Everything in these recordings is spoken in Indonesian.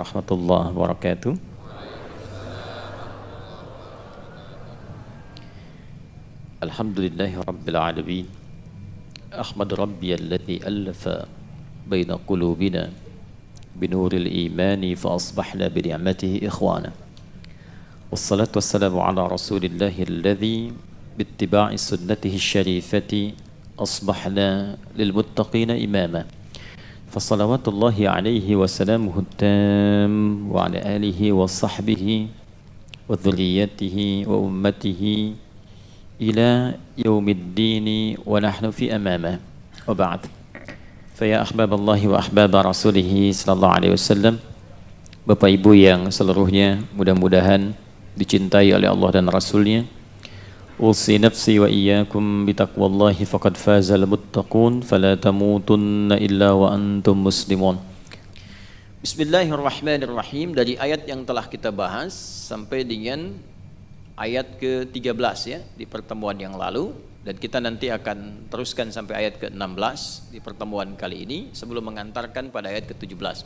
Warahmatullahi wabarakatuh. Alhamdulillahi rabbil alamin. Ahmad rabbi alladhi allafa baina qulubina binuril imani fa asbahna bi ni'matihi ikhwana. Wassalatu wassalamu ala rasulillahi alladhi bittiba'i sunnatihi syarifati asbahna lil muttaqina imama. Fassalawatullahi alaihi wa salamuhu tam wa ala alihi wa sahbihi wa dhurriyyatihi wa ummatihi ila yaumiddini wa nahnu fi amamah wa ba'd. Faya ahbaballahi wa ahbaba rasulihi sallallahu alaihi wasallam, Bapak Ibu yang seluruhnya mudah-mudahan dicintai oleh Allah dan Rasulnya. Usi nafsi wa iyyakum bitaqwallahi faqad fazal muttaqun fala tamutunna illa wa antum muslimun. Bismillahirrahmanirrahim. Dari ayat yang telah kita bahas sampai dengan ayat ke-13 ya di pertemuan yang lalu, dan kita nanti akan teruskan sampai ayat ke-16 di pertemuan kali ini sebelum mengantarkan pada ayat ke-17.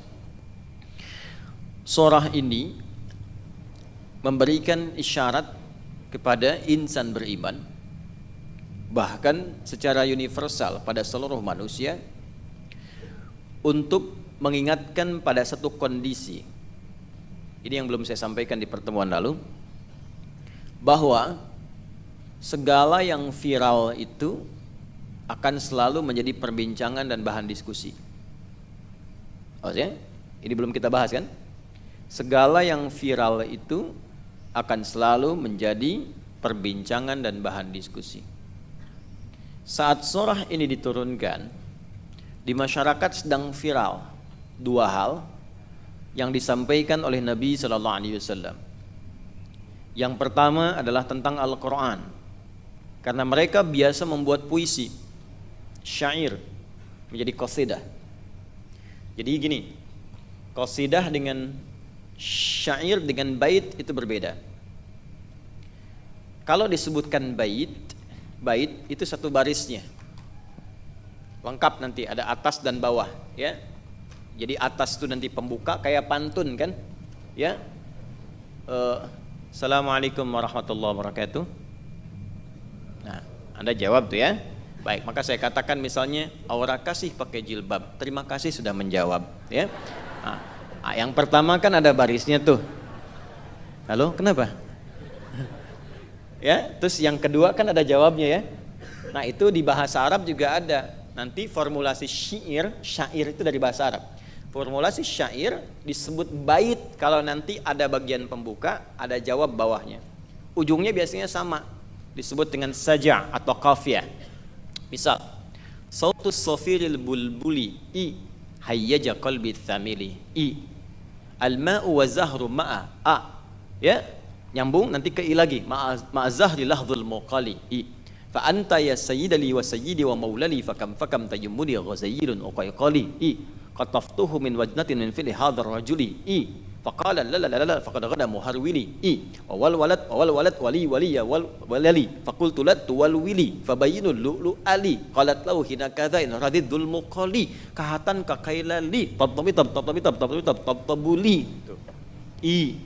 Surah ini memberikan isyarat kepada insan beriman, bahkan secara universal pada seluruh manusia, untuk mengingatkan pada satu kondisi. Ini yang belum saya sampaikan di pertemuan lalu, bahwa segala yang viral itu akan selalu menjadi perbincangan dan bahan diskusi. Maksudnya, ini belum kita bahas kan? Segala yang viral itu akan selalu menjadi perbincangan dan bahan diskusi. Saat surah ini diturunkan, di masyarakat sedang viral dua hal yang disampaikan oleh Nabi Sallallahu Alaihi Wasallam. Yang pertama adalah tentang Al-Quran, karena mereka biasa membuat puisi, syair, menjadi qasidah. Jadi gini, qasidah dengan syair dengan bait itu berbeda. Kalau disebutkan bait itu satu barisnya, lengkap, nanti ada atas dan bawah ya. Jadi atas itu nanti pembuka kayak pantun kan ya. Assalamualaikum warahmatullahi wabarakatuh. Nah, Anda jawab tuh ya. Baik, maka saya katakan misalnya Aura kasih pakai jilbab, terima kasih sudah menjawab ya. Yang pertama kan ada barisnya tuh. Halo, kenapa? Ya, terus yang kedua kan ada jawabnya ya. Nah, itu di bahasa Arab juga ada. Nanti formulasi syair itu dari bahasa Arab. Formulasi syair disebut bait kalau nanti ada bagian pembuka, ada jawab bawahnya. Ujungnya biasanya sama, disebut dengan saja atau qafiyah. Misal, sautus safiril bulbuli i hayyaja qalbi thamili i al-ma'u wa zahru ma'a a ya, nyambung nanti ke i lagi, ma'a zahri lahdhul muqali i fa anta ya sayyidali wa sayyidi wa maulali fakam tayammudi ghazayyirun uqayqali i qataftuhu min wajnatin min fili hadhar rajuli i faqala la la la la faqad ghada muharwili i wal walad wali waliya wal walali faqultu lat wal wili fabayinul lu'lu ali qalat lahu hina kadza in radidul muqali kahatan kakailali tabtabuli i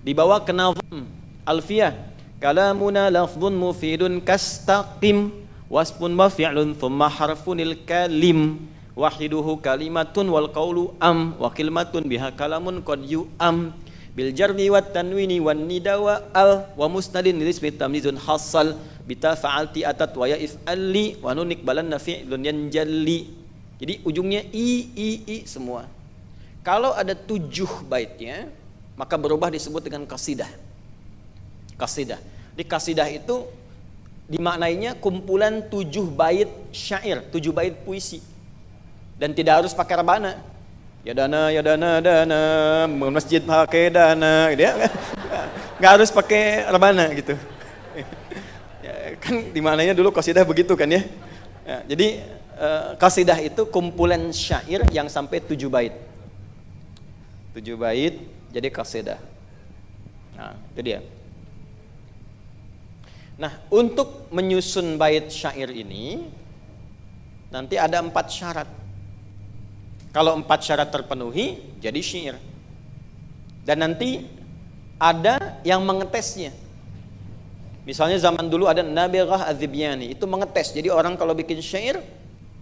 dibawa ke nazm alfiyah kalamuna lafdhun mufidun kastaqim wasfun mafi'lun thumma harfunil kalim wahiduhu kalimatun wal qawlu am wa kalimatun biha kalamun qad yu'am bil jarri wat tanwini wan nida wa al wa musnadin lismi tamyizun hasal bita fa'alti atat wa ya if'ali wa nunik balanna fi'lun yanjalli. Jadi ujungnya i semua. Kalau ada 7 baitnya maka berubah disebut dengan qasidah. Di qasidah itu dimaknainya kumpulan 7 bait syair, 7 bait puisi. Dan tidak harus pakai rebana. Ya dana masjid pakai dana gitu ya. Enggak harus pakai rebana gitu. Ya, kan dimaknainya dulu qasidah begitu kan ya. Jadi qasidah itu kumpulan syair yang sampai 7 bait. 7 bait jadi qasidah. Nah, itu dia. Nah, untuk menyusun bait syair ini nanti ada 4 syarat. Kalau 4 syarat terpenuhi, jadi syair. Dan nanti ada yang mengetesnya. Misalnya zaman dulu ada Nabirah Az-Zibyani, itu mengetes. Jadi orang kalau bikin syair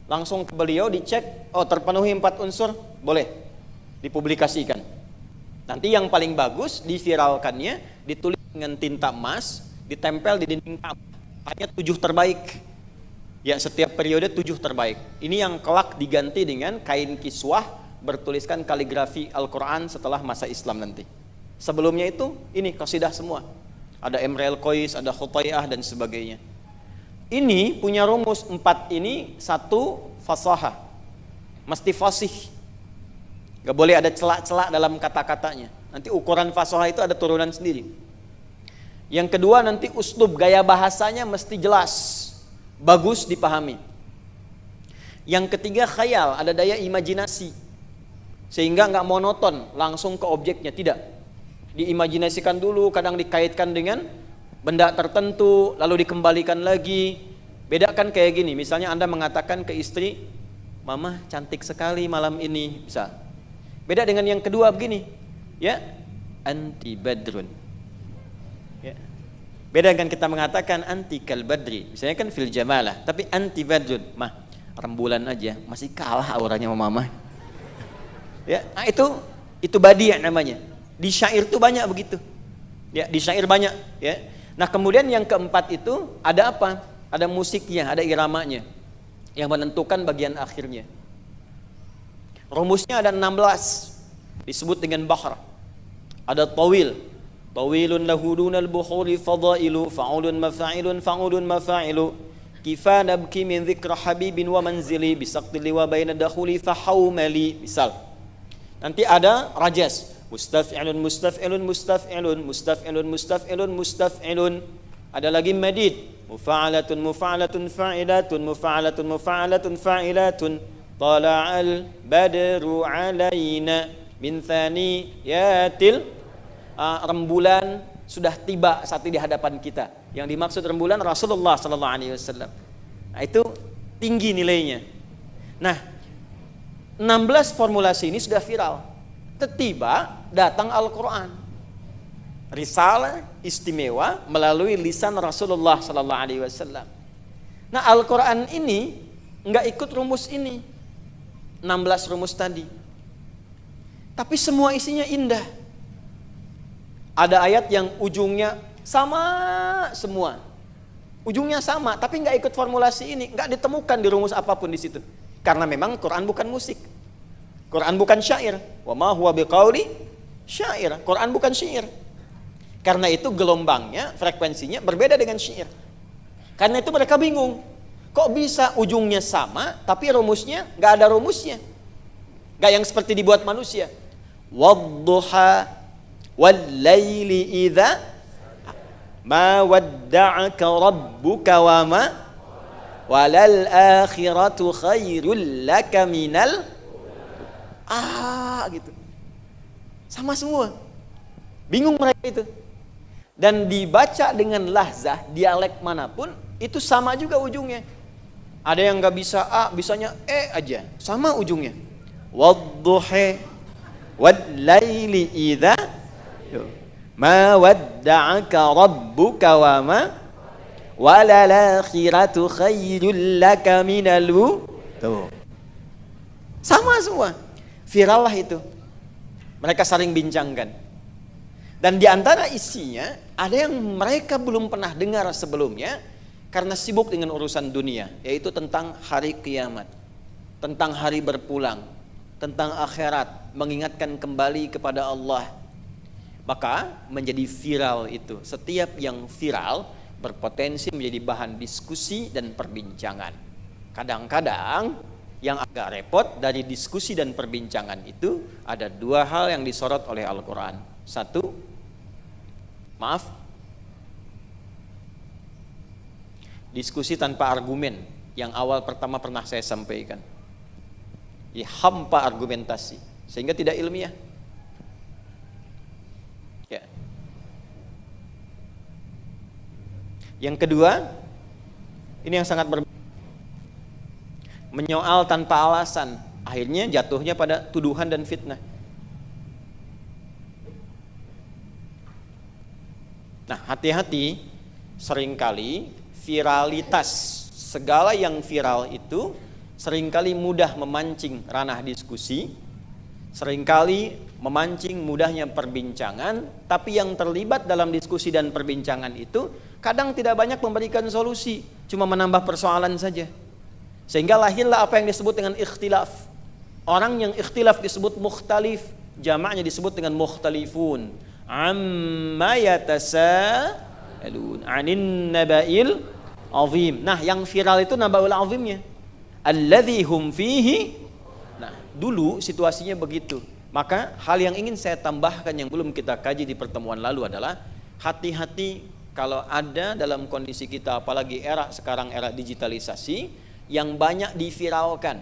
langsung ke beliau dicek, oh terpenuhi 4 unsur, boleh dipublikasikan. Nanti yang paling bagus diviralkannya, ditulis dengan tinta emas, ditempel di dinding Ka'bah. Hanya 7 terbaik. Ya, setiap periode 7 terbaik. Ini yang kelak diganti dengan kain kiswah bertuliskan kaligrafi Al-Quran setelah masa Islam nanti. Sebelumnya itu ini qasidah semua. Ada Imrul Qais, ada Khutai'ah dan sebagainya. Ini punya rumus 4 ini, 1 fasahah. Mesti fasih. Gak boleh ada celak-celak dalam kata-katanya. Nanti ukuran fasahah itu ada turunan sendiri. Yang kedua nanti uslub, gaya bahasanya mesti jelas, bagus dipahami. Yang ketiga khayal, ada daya imajinasi. Sehingga nggak monoton, langsung ke objeknya, tidak. Diimajinasikan dulu, kadang dikaitkan dengan benda tertentu, lalu dikembalikan lagi. Bedakan kayak gini, misalnya Anda mengatakan ke istri, Mama cantik sekali malam ini, bisa. Beda dengan yang kedua begini, ya, anti badrun. Ya. Beda dengan kita mengatakan anti kal badri, misalnya kan fil jamalah, tapi anti badrun, mah rembulan aja, masih kalah auranya sama Mama. Ya, nah itu badi namanya. Di syair itu banyak begitu. Ya, di syair banyak, ya. Nah, kemudian yang keempat itu ada apa? Ada musiknya, ada iramanya yang menentukan bagian akhirnya. Rumusnya ada 16, disebut dengan bahr. Ada tawil. Tawilun lahu dunal bukhuri fadailu fa'ulun mafa'ilun fa'ulun mafa'ilu kifa nabki min dzikra habibin wa manzili bisaqtili wa baina dakhuli fahawmali. Misal. Nanti ada rajas. Mustaf'ilun mustaf'ilun mustaf'ilun mustaf'ilun mustaf'ilun mustaf'ilun. Ada lagi madid. Mufa'alatun mufa'alatun fa'ilatun mufa'alatun mufa'alatun fa'ilatun. Tala'al badru alaina min thaniyatil. Rembulan sudah tiba saat di hadapan kita. Yang dimaksud rembulan Rasulullah sallallahu alaihi wasallam. Nah, itu tinggi nilainya. Nah, 16 formulasi ini sudah viral. Tiba datang Al-Quran, risalah istimewa melalui lisan Rasulullah sallallahu alaihi wasallam. Nah, Al-Quran ini enggak ikut rumus ini, 16 rumus tadi. Tapi semua isinya indah. Ada ayat yang ujungnya sama semua. Ujungnya sama, tapi enggak ikut formulasi ini, enggak ditemukan di rumus apapun di situ. Karena memang Quran bukan musik. Quran bukan syair. Wa ma huwa biqauli syair. Quran bukan syair. Karena itu gelombangnya, frekuensinya berbeda dengan syair. Karena itu mereka bingung. Kok bisa ujungnya sama tapi rumusnya enggak ada rumusnya? Enggak yang seperti dibuat manusia. Wadduha wal laili idza ma wadda'aka rabbuka wa ma walal akhiratu khairul laka minal gitu. Sama semua. Bingung mereka itu. Dan dibaca dengan lahzah, dialek manapun, itu sama juga ujungnya. Ada yang nggak bisa A, bisanya E aja. Sama ujungnya. Wadduhi wal-laili idza ma wadda'aka rabbuka wa ma walal akhiratu khairul laka minal. Tuh. Sama semua. Viral lah itu. Mereka saling bincangkan. Dan di antara isinya ada yang mereka belum pernah dengar sebelumnya karena sibuk dengan urusan dunia, yaitu tentang hari kiamat, tentang hari berpulang, tentang akhirat, mengingatkan kembali kepada Allah. Maka menjadi viral itu. Setiap yang viral berpotensi menjadi bahan diskusi dan perbincangan. Kadang-kadang yang agak repot dari diskusi dan perbincangan itu ada 2 hal yang disorot oleh Al-Quran. 1, diskusi tanpa argumen yang awal pertama pernah saya sampaikan. Hampa argumentasi sehingga tidak ilmiah. Ya. Yang kedua, ini yang sangat berbeda. Menyoal tanpa alasan, akhirnya jatuhnya pada tuduhan dan fitnah. Nah, hati-hati, seringkali viralitas, segala yang viral itu seringkali mudah memancing ranah diskusi, seringkali memancing mudahnya perbincangan, tapi yang terlibat dalam diskusi dan perbincangan itu kadang tidak banyak memberikan solusi, cuma menambah persoalan saja. Sehingga lahirlah apa yang disebut dengan ikhtilaf. Orang yang ikhtilaf disebut mukhtalif, jamaknya disebut dengan mukhtalifun. Amma yatasaalun 'anin naba'il azim. Nah, yang viral itu naba'ul azimnya. Alladzi hum fihi. Nah, dulu situasinya begitu. Maka hal yang ingin saya tambahkan yang belum kita kaji di pertemuan lalu adalah hati-hati kalau ada dalam kondisi kita, apalagi era sekarang, era digitalisasi, yang banyak diviralkan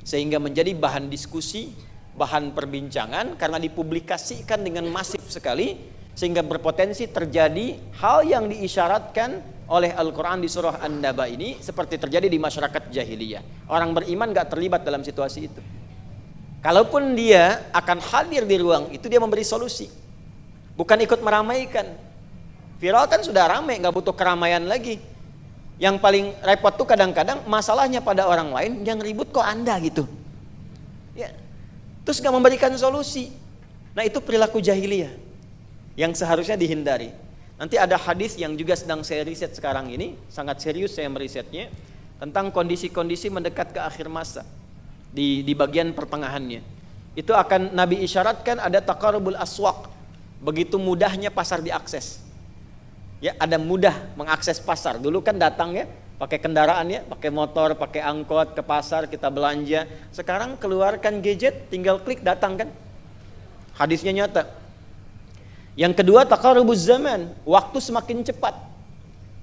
sehingga menjadi bahan diskusi, bahan perbincangan karena dipublikasikan dengan masif sekali, sehingga berpotensi terjadi hal yang diisyaratkan oleh Al-Quran di surah An-Naba ini seperti terjadi di masyarakat jahiliyah. Orang beriman gak terlibat dalam situasi itu. Kalaupun dia akan hadir di ruang itu, dia memberi solusi, bukan ikut meramaikan. Viral kan sudah ramai, gak butuh keramaian lagi. Yang paling repot tuh kadang-kadang masalahnya pada orang lain, yang ribut kok Anda gitu ya, terus gak memberikan solusi. Nah, itu perilaku jahiliyah yang seharusnya dihindari. Nanti ada hadis yang juga sedang saya riset sekarang ini, sangat serius saya merisetnya, tentang kondisi-kondisi mendekat ke akhir masa di bagian pertengahannya. Itu akan Nabi isyaratkan ada taqarubul aswaq, begitu mudahnya pasar diakses. Ya, ada mudah mengakses pasar. Dulu kan datang ya, pakai kendaraan ya, pakai motor, pakai angkot ke pasar, kita belanja. Sekarang keluarkan gadget, tinggal klik datang kan. Hadisnya nyata. Yang kedua, taqarubuz zaman, waktu semakin cepat.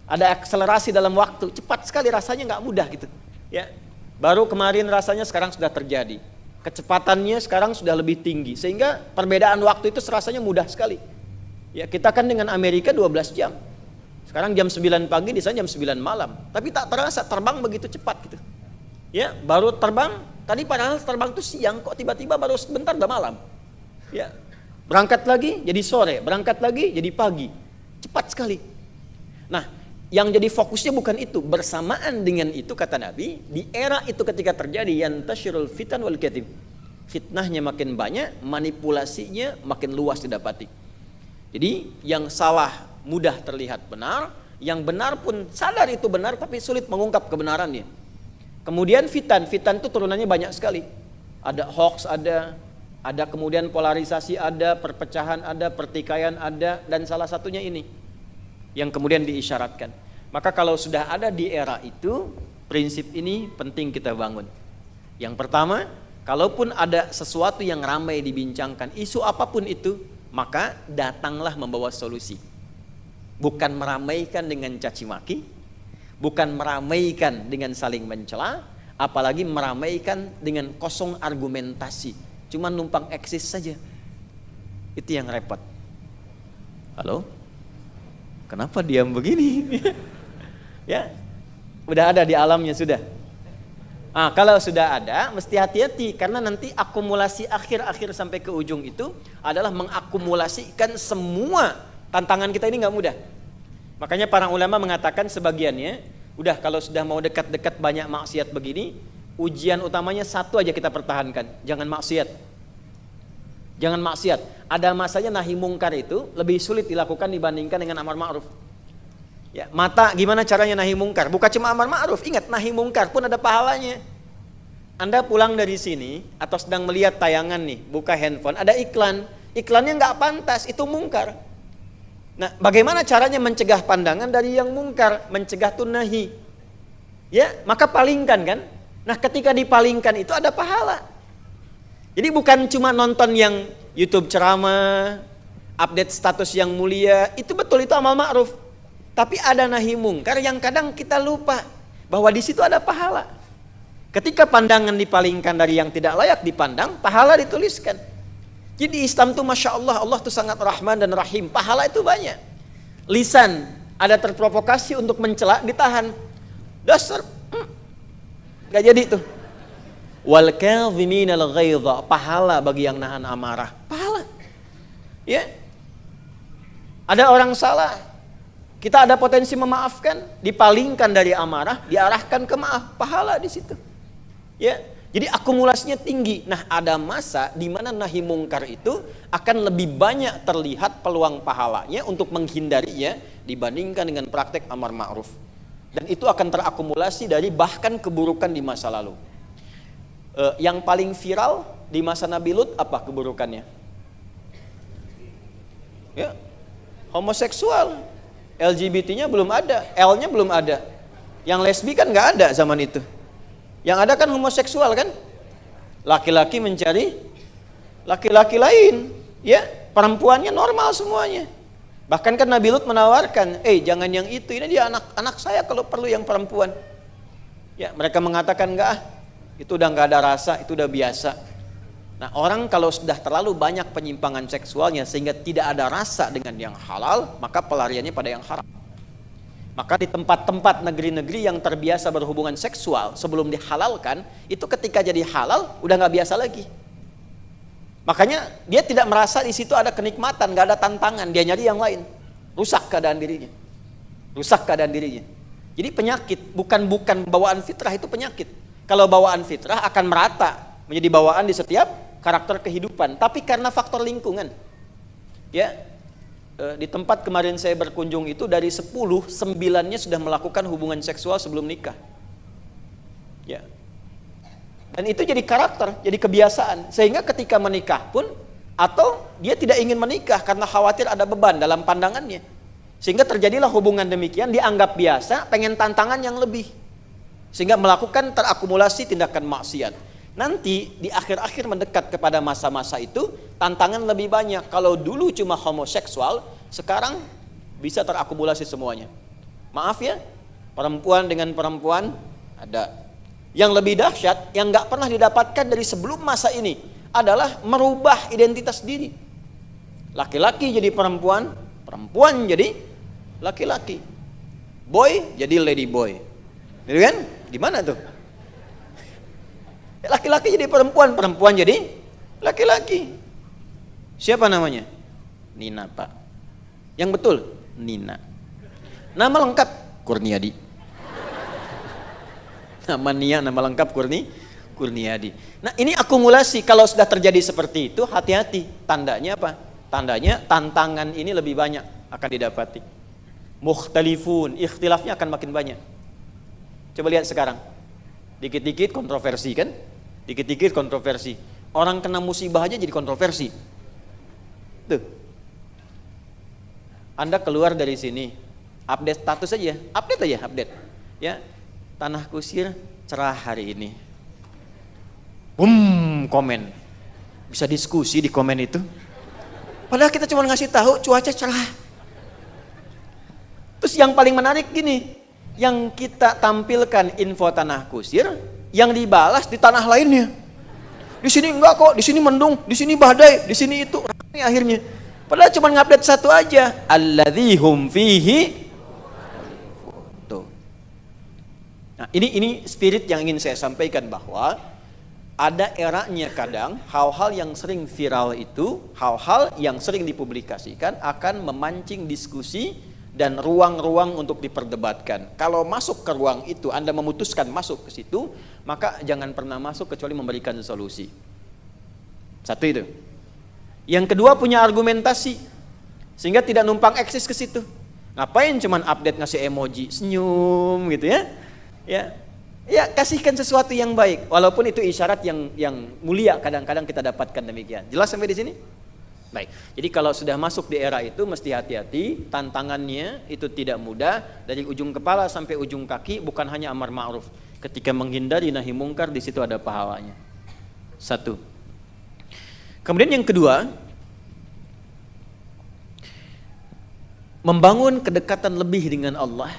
Ada akselerasi dalam waktu, cepat sekali, rasanya nggak mudah gitu. Ya, baru kemarin rasanya sekarang sudah terjadi. Kecepatannya sekarang sudah lebih tinggi, sehingga perbedaan waktu itu rasanya mudah sekali. Ya, kita kan dengan Amerika 12 jam. Sekarang jam 9 pagi, di sana jam 9 malam. Tapi tak terasa terbang begitu cepat gitu. Ya, baru terbang, tadi padahal terbang itu siang, kok tiba-tiba baru sebentar udah malam. Ya. Berangkat lagi jadi sore, berangkat lagi jadi pagi. Cepat sekali. Nah, yang jadi fokusnya bukan itu. Bersamaan dengan itu kata Nabi, di era itu ketika terjadi yantashirul fitan wal kadhib. Fitnahnya makin banyak, manipulasinya makin luas didapati. Jadi yang salah mudah terlihat benar, yang benar pun sadar itu benar tapi sulit mengungkap kebenarannya. Kemudian fitan itu turunannya banyak sekali. Ada hoax, ada kemudian polarisasi, ada perpecahan, ada pertikaian, ada, dan salah satunya ini yang kemudian diisyaratkan. Maka kalau sudah ada di era itu, prinsip ini penting kita bangun. Yang pertama, kalaupun ada sesuatu yang ramai dibincangkan, isu apapun itu, maka datanglah membawa solusi. Bukan meramaikan dengan caci maki, bukan meramaikan dengan saling mencela, apalagi meramaikan dengan kosong argumentasi, cuma numpang eksis saja. Itu yang repot. Halo? Kenapa diam begini? Ya, udah ada di alamnya sudah. Kalau sudah ada, mesti hati-hati karena nanti akumulasi akhir-akhir sampai ke ujung itu adalah mengakumulasikan semua tantangan kita ini nggak mudah. Makanya para ulama mengatakan sebagiannya, udah kalau sudah mau dekat-dekat banyak maksiat begini, ujian utamanya satu aja kita pertahankan, jangan maksiat. Jangan maksiat. Ada masanya nahi mungkar itu lebih sulit dilakukan dibandingkan dengan amar ma'ruf. Ya, mata gimana caranya nahi mungkar? Bukan cuma amar ma'ruf, ingat nahi mungkar pun ada pahalanya. Anda pulang dari sini atau sedang melihat tayangan nih, buka handphone, ada iklan. Iklannya nggak pantas, itu mungkar. Nah, bagaimana caranya mencegah pandangan dari yang mungkar? Mencegah tuh nahi. Ya, maka palingkan kan? Nah, ketika dipalingkan itu ada pahala. Jadi bukan cuma nonton yang YouTube ceramah, update status yang mulia, itu betul, itu amal ma'ruf. Tapi ada nahi mungkar yang kadang kita lupa bahwa di situ ada pahala. Ketika pandangan dipalingkan dari yang tidak layak dipandang, pahala dituliskan. Jadi Islam tuh Masya Allah, Allah tuh sangat Rahman dan Rahim. Pahala itu banyak. Lisan ada terprovokasi untuk mencela, ditahan. Dasar, gak jadi tuh. Wal kadhiminal ghaidha, pahala bagi yang nahan amarah. Pahala. Ya. Ada orang salah, kita ada potensi memaafkan, dipalingkan dari amarah, diarahkan ke maaf, pahala di situ. Ya, jadi akumulasinya tinggi. Nah, ada masa di mana nahi mungkar itu akan lebih banyak terlihat peluang pahalanya untuk menghindarinya dibandingkan dengan praktek amar ma'ruf. Dan itu akan terakumulasi dari bahkan keburukan di masa lalu. Yang paling viral di masa Nabi Lut apa keburukannya? Ya, homoseksual, LGBT-nya belum ada, L-nya belum ada. Yang lesbi kan nggak ada zaman itu. Yang ada kan homoseksual kan? Laki-laki mencari laki-laki lain, ya, perempuannya normal semuanya. Bahkan kan Nabi Lut menawarkan, jangan yang itu, ini dia anak saya kalau perlu yang perempuan. Ya, mereka mengatakan enggak, itu udah nggak ada rasa, itu udah biasa. Nah, orang kalau sudah terlalu banyak penyimpangan seksualnya sehingga tidak ada rasa dengan yang halal, maka pelariannya pada yang haram. Maka di tempat-tempat negeri-negeri yang terbiasa berhubungan seksual sebelum dihalalkan, itu ketika jadi halal udah nggak biasa lagi. Makanya dia tidak merasa di situ ada kenikmatan, nggak ada tantangan, dia nyari yang lain, rusak keadaan dirinya, Jadi penyakit bukan bawaan fitrah, itu penyakit. Kalau bawaan fitrah akan merata menjadi bawaan di setiap karakter kehidupan, tapi karena faktor lingkungan, ya, di tempat kemarin saya berkunjung itu dari 10, 9-nya sudah melakukan hubungan seksual sebelum nikah, ya, dan itu jadi karakter, jadi kebiasaan, sehingga ketika menikah pun, atau dia tidak ingin menikah karena khawatir ada beban dalam pandangannya, sehingga terjadilah hubungan demikian, dianggap biasa, pengen tantangan yang lebih, sehingga melakukan terakumulasi tindakan maksiat. Nanti di akhir-akhir mendekat kepada masa-masa itu, tantangan lebih banyak. Kalau dulu cuma homoseksual, sekarang bisa terakumulasi semuanya. Maaf ya, perempuan dengan perempuan ada. Yang lebih dahsyat, yang nggak pernah didapatkan dari sebelum masa ini, adalah merubah identitas diri. Laki-laki jadi perempuan, perempuan jadi laki-laki, boy jadi lady boy, gitu kan? Gimana tuh? Laki-laki jadi perempuan, perempuan jadi laki-laki. Siapa namanya? Nina, Pak. Yang betul, Nina. Nama lengkap Kurniadi. Nama Nia, nama lengkap Kurniadi. Nah, ini akumulasi. Kalau sudah terjadi seperti itu, hati-hati. Tandanya apa? Tandanya tantangan ini lebih banyak akan didapati. Mukhtalifun, ikhtilafnya akan makin banyak. Coba lihat sekarang. Dikit-dikit kontroversi kan? Dikit-dikit kontroversi. Orang kena musibah aja jadi kontroversi. Tuh. Anda keluar dari sini, update status aja, update. Ya, Tanah Kusir cerah hari ini. Komen. Bisa diskusi di komen itu. Padahal kita cuma ngasih tahu cuaca cerah. Terus yang paling menarik gini, yang kita tampilkan info Tanah Kusir, yang dibalas di tanah lainnya. Di sini enggak kok, di sini mendung, di sini badai, di sini itu, ramai akhirnya. Padahal cuma ngupdate satu aja, alladzi hum fihi. Tuh. Nah, ini spirit yang ingin saya sampaikan, bahwa ada eranya kadang hal-hal yang sering viral itu, hal-hal yang sering dipublikasikan akan memancing diskusi dan ruang-ruang untuk diperdebatkan. Kalau masuk ke ruang itu, Anda memutuskan masuk ke situ, maka jangan pernah masuk kecuali memberikan solusi. Satu itu. Yang kedua, punya argumentasi, sehingga tidak numpang eksis ke situ. Ngapain cuman update ngasih emoji senyum gitu ya? Ya, kasihkan sesuatu yang baik, walaupun itu isyarat yang mulia kadang-kadang kita dapatkan demikian. Jelas sampai di sini? Baik, jadi kalau sudah masuk di era itu mesti hati-hati, tantangannya itu tidak mudah, dari ujung kepala sampai ujung kaki, bukan hanya amar ma'ruf. Ketika menghindari nahi mungkar, di situ ada pahalanya. Satu. Kemudian yang kedua, membangun kedekatan lebih dengan Allah.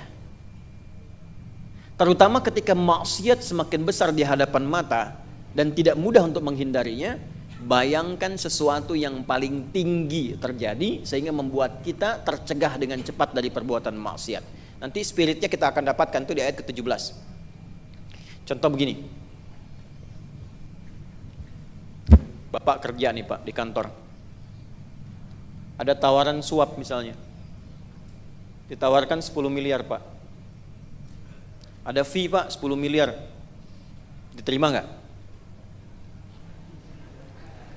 Terutama ketika maksiat semakin besar di hadapan mata dan tidak mudah untuk menghindarinya. Bayangkan sesuatu yang paling tinggi terjadi sehingga membuat kita tercegah dengan cepat dari perbuatan maksiat. Nanti spiritnya kita akan dapatkan itu di ayat ke-17. Contoh begini. Bapak kerja nih Pak di kantor. Ada tawaran suap misalnya. Ditawarkan 10 miliar Pak. Ada fee Pak 10 miliar. Diterima nggak?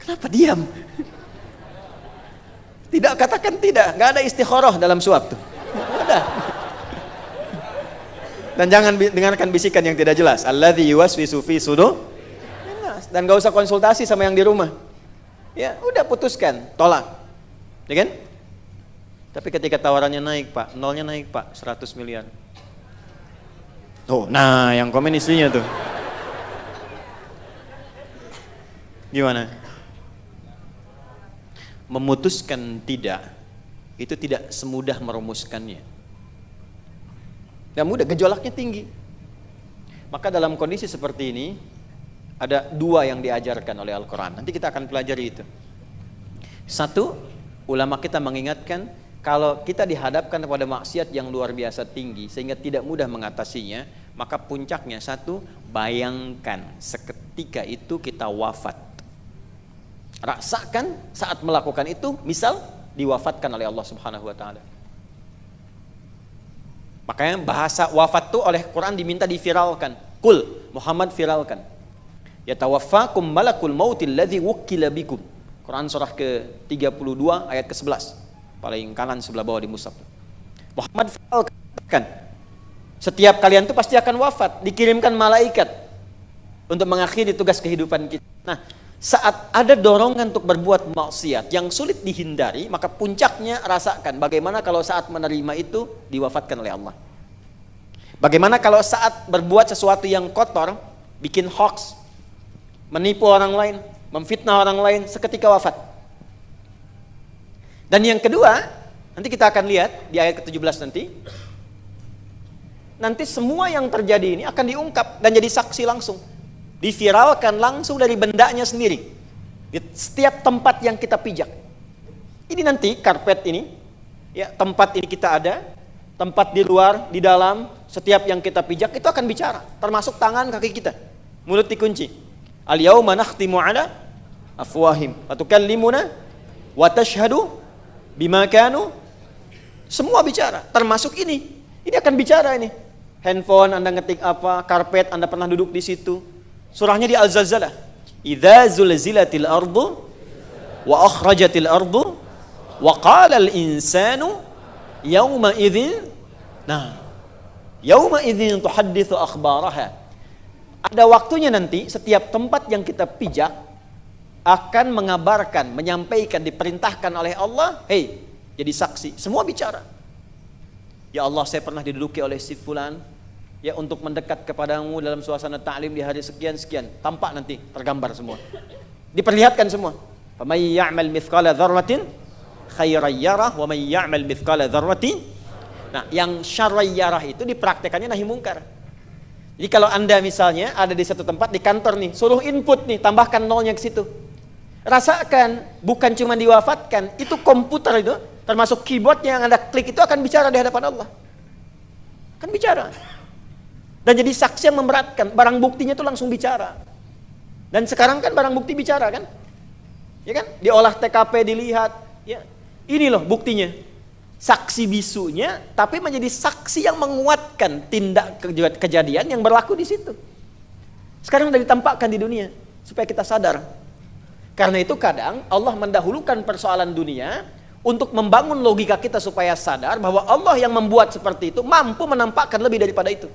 Kenapa diam? Tidak, katakan tidak. Nggak ada istikharah dalam suap tuh. Nggak ada. Dan jangan dengarkan bisikan yang tidak jelas. Alladzi yuwaswisu fi sudur. Dan nggak usah konsultasi sama yang di rumah. Ya udah putuskan, tolak. Ya kan? Tapi ketika tawarannya naik Pak, nolnya naik Pak, 100 miliar. Tuh, nah yang komen istrinya tuh. Gimana? Memutuskan tidak, itu tidak semudah merumuskannya. Dan mudah, gejolaknya tinggi. Maka dalam kondisi seperti ini, ada dua yang diajarkan oleh Al-Quran. Nanti kita akan pelajari itu. Satu, ulama kita mengingatkan, kalau kita dihadapkan kepada maksiat yang luar biasa tinggi, sehingga tidak mudah mengatasinya, maka puncaknya satu, bayangkan seketika itu kita wafat. Rasakan saat melakukan itu, misal diwafatkan oleh Allah Subhanahu wa taala. Makanya bahasa wafat itu oleh Quran diminta diviralkan. Kul, Muhammad viralkan. Yatawaffakum malakul mautil ladzi wukkila bikum. Quran surah ke-32 ayat ke-11. Paling kanan sebelah bawah di mushaf. Muhammad viralkan. Setiap kalian itu pasti akan wafat, dikirimkan malaikat untuk mengakhiri tugas kehidupan kita. Nah, saat ada dorongan untuk berbuat maksiat yang sulit dihindari, maka puncaknya rasakan bagaimana kalau saat menerima itu diwafatkan oleh Allah. Bagaimana kalau saat berbuat sesuatu yang kotor, bikin hoax, menipu orang lain, memfitnah orang lain, seketika wafat. Dan yang kedua, nanti kita akan lihat di ayat ke-17 nanti. Nanti semua yang terjadi ini akan diungkap dan jadi saksi langsung. Diviralkan langsung dari bendanya sendiri. Di setiap tempat yang kita pijak. Ini nanti karpet ini, ya, tempat ini kita ada, tempat di luar, di dalam, setiap yang kita pijak itu akan bicara, termasuk tangan kaki kita. Mulut dikunci. Al-yauma nakhtimu ala afwahim wa tukallimuna wa tashhadu bima kanu. Semua bicara, termasuk ini. Ini akan bicara ini. Handphone Anda ngetik apa, karpet Anda pernah duduk di situ. Surahnya di Al-Zalzalah. Idza zulzilatil ardu wa akhrajatil ardu wa qala al-insanu yawma idzin. Nah, yawma idzin tuhadditsu akhbaraha. Ada waktunya nanti setiap tempat yang kita pijak akan mengabarkan, menyampaikan, diperintahkan oleh Allah, "Hei, jadi saksi." Semua bicara. Ya Allah, saya pernah diduduki oleh si fulan, ya, untuk mendekat kepadamu dalam suasana ta'lim di hari sekian-sekian. Tampak nanti tergambar semua. Diperlihatkan semua. Faman ya'mal mithqala dzarratin khairan yarah wa man ya'mal mithqala dzarratin. Nah, yang syarran yarah itu dipraktekannya nahi mungkar. Jadi kalau Anda misalnya ada di satu tempat di kantor nih, suruh input nih, tambahkan nolnya ke situ. Rasakan, bukan cuma diwafatkan, itu komputer itu, termasuk keyboard yang Anda klik itu akan bicara di hadapan Allah. Akan bicara. Dan jadi saksi yang memberatkan, barang buktinya itu langsung bicara. Dan sekarang kan barang bukti bicara kan? Ya kan? Diolah TKP dilihat, ya. Ini loh buktinya. Saksi bisunya, tapi menjadi saksi yang menguatkan tindak kejadian yang berlaku di situ. Sekarang sudah ditampakkan di dunia supaya kita sadar. Karena itu kadang Allah mendahulukan persoalan dunia untuk membangun logika kita supaya sadar bahwa Allah yang membuat seperti itu mampu menampakkan lebih daripada itu.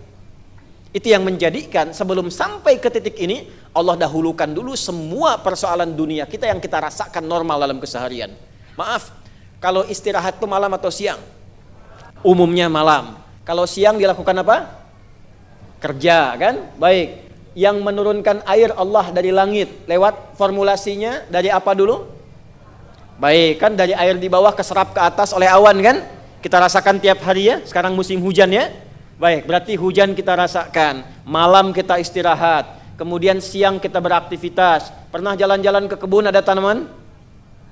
Itu yang menjadikan sebelum sampai ke titik ini, Allah dahulukan dulu semua persoalan dunia kita yang kita rasakan normal dalam keseharian. Maaf, kalau istirahat itu malam atau siang? Umumnya malam. Kalau siang dilakukan apa? Kerja, kan? Baik. Yang menurunkan air Allah dari langit lewat formulasinya dari apa dulu? Baik, kan dari air di bawah keserap ke atas oleh awan, kan? Kita rasakan tiap hari ya. Sekarang musim hujan ya. Baik, berarti hujan kita rasakan, malam kita istirahat, kemudian siang kita beraktivitas. Pernah jalan-jalan ke kebun, ada tanaman?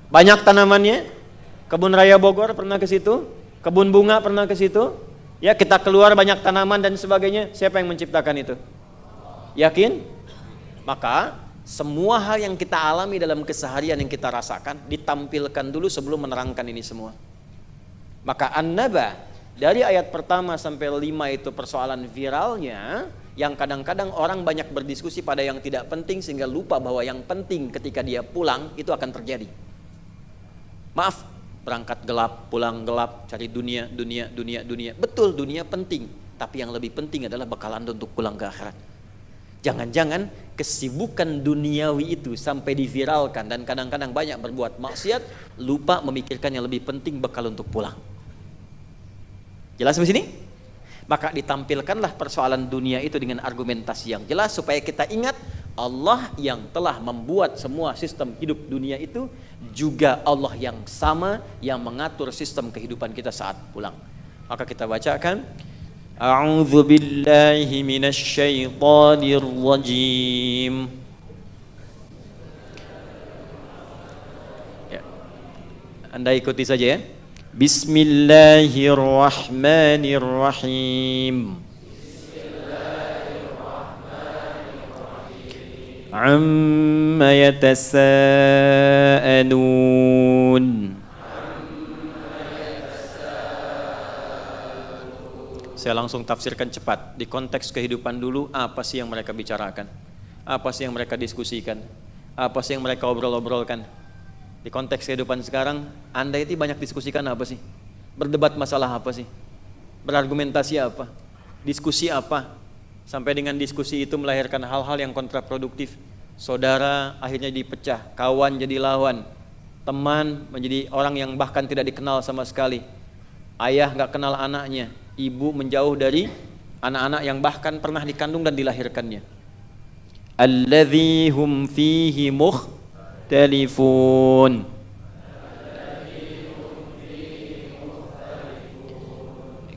Banyak tanamannya. Kebun Raya Bogor pernah ke situ? Kebun bunga pernah ke situ? Ya, kita keluar banyak tanaman dan sebagainya. Siapa yang menciptakan itu? Yakin? Maka semua hal yang kita alami dalam keseharian yang kita rasakan ditampilkan dulu sebelum menerangkan ini semua. Maka an-naba Dari ayat pertama sampai 5 itu persoalan viralnya, yang kadang-kadang orang banyak berdiskusi pada yang tidak penting sehingga lupa bahwa yang penting ketika dia pulang itu akan terjadi. Maaf, berangkat gelap, pulang gelap, cari dunia. Betul, dunia penting, tapi yang lebih penting adalah bekal Anda untuk pulang ke akhirat. Jangan-jangan kesibukan duniawi itu sampai diviralkan dan kadang-kadang banyak berbuat maksiat, lupa memikirkan yang lebih penting, bekal untuk pulang. Jelas di sini? Maka ditampilkanlah persoalan dunia itu dengan argumentasi yang jelas supaya kita ingat Allah yang telah membuat semua sistem hidup dunia itu juga Allah yang sama yang mengatur sistem kehidupan kita saat pulang. Maka kita bacakan A'udzu billahi minasy syaithanir rajim. Ya. Anda ikuti saja ya. Bismillahirrahmanirrahim. Amma yatasaalun. Saya langsung tafsirkan cepat. Di konteks kehidupan dulu, apa sih yang mereka bicarakan? Apa sih yang mereka diskusikan? Apa sih yang mereka obrol-obrolkan? Di konteks kehidupan sekarang, Anda itu banyak diskusikan apa sih? Berdebat masalah apa sih? Berargumentasi apa? Diskusi apa? Sampai dengan diskusi itu melahirkan hal-hal yang kontraproduktif. Saudara akhirnya dipecah, kawan jadi lawan, teman menjadi orang yang bahkan tidak dikenal sama sekali. Ayah nggak kenal anaknya, ibu menjauh dari anak-anak yang bahkan pernah dikandung dan dilahirkannya. Alladzi hum fihi mukhtalifun.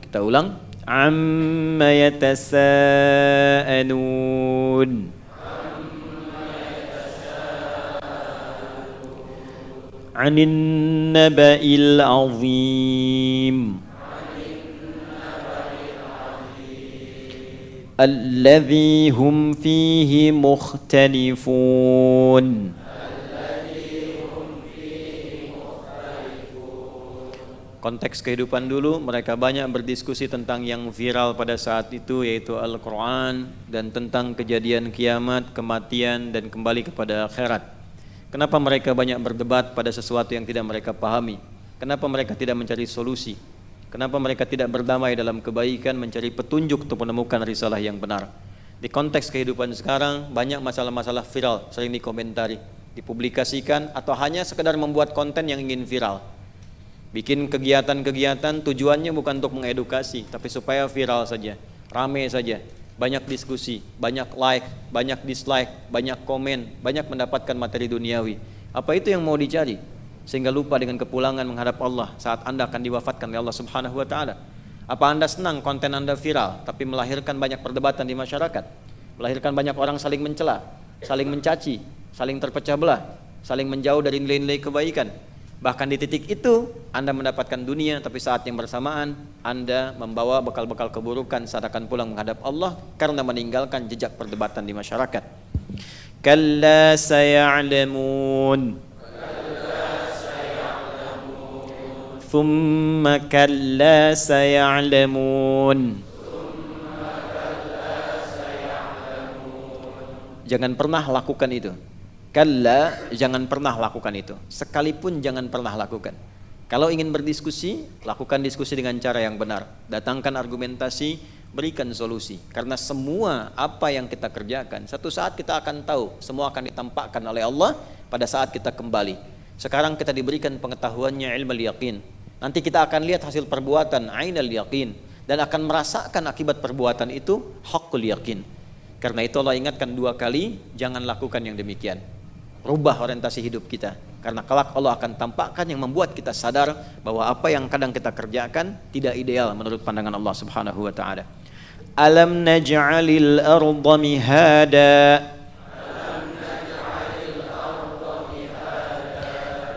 Kita ulang. Amma yatasaalun. Anin naba'il azim. Alladzi hum fihi mukhtalifun. Konteks kehidupan dulu, mereka banyak berdiskusi tentang yang viral pada saat itu, yaitu Al-Quran, dan tentang kejadian kiamat, kematian, dan kembali kepada akhirat. Kenapa mereka banyak berdebat pada sesuatu yang tidak mereka pahami? Kenapa mereka tidak mencari solusi? Kenapa mereka tidak berdamai dalam kebaikan, mencari petunjuk untuk menemukan risalah yang benar? Di konteks kehidupan sekarang, banyak masalah-masalah viral, sering dikomentari, dipublikasikan, atau hanya sekedar membuat konten yang ingin viral. Bikin kegiatan-kegiatan tujuannya bukan untuk mengedukasi, tapi supaya viral saja, rame saja, banyak diskusi, banyak like, banyak dislike, banyak komen, banyak mendapatkan materi duniawi. Apa itu yang mau dicari? Sehingga lupa dengan kepulangan menghadap Allah saat Anda akan diwafatkan oleh Allah Subhanahu wa taala. Apa Anda senang konten Anda viral tapi melahirkan banyak perdebatan di masyarakat? Melahirkan banyak orang saling mencela, saling mencaci, saling terpecah belah, saling menjauh dari nilai-nilai kebaikan. Bahkan di titik itu Anda mendapatkan dunia, tapi saat yang bersamaan Anda membawa bekal-bekal keburukan saat akan pulang menghadap Allah karena meninggalkan jejak perdebatan di masyarakat. Kalla saya'lamun. Thumma kalla saya'lamun. Jangan pernah lakukan itu. Kalla, jangan pernah lakukan itu. Sekalipun jangan pernah lakukan. Kalau ingin berdiskusi, lakukan diskusi dengan cara yang benar. Datangkan argumentasi, berikan solusi. Karena semua apa yang kita kerjakan, satu saat kita akan tahu. Semua akan ditampakkan oleh Allah pada saat kita kembali. Sekarang kita diberikan pengetahuannya ilmu yaqin. Nanti kita akan lihat hasil perbuatan ainal yaqin. Dan akan merasakan akibat perbuatan itu haqqul yaqin. Karena itu Allah ingatkan 2 kali, jangan lakukan yang demikian. Rubah orientasi hidup kita, karena kelak Allah akan tampakkan yang membuat kita sadar bahwa apa yang kadang kita kerjakan tidak ideal menurut pandangan Allah Subhanahu wa taala. Alam naj'alil arda mihada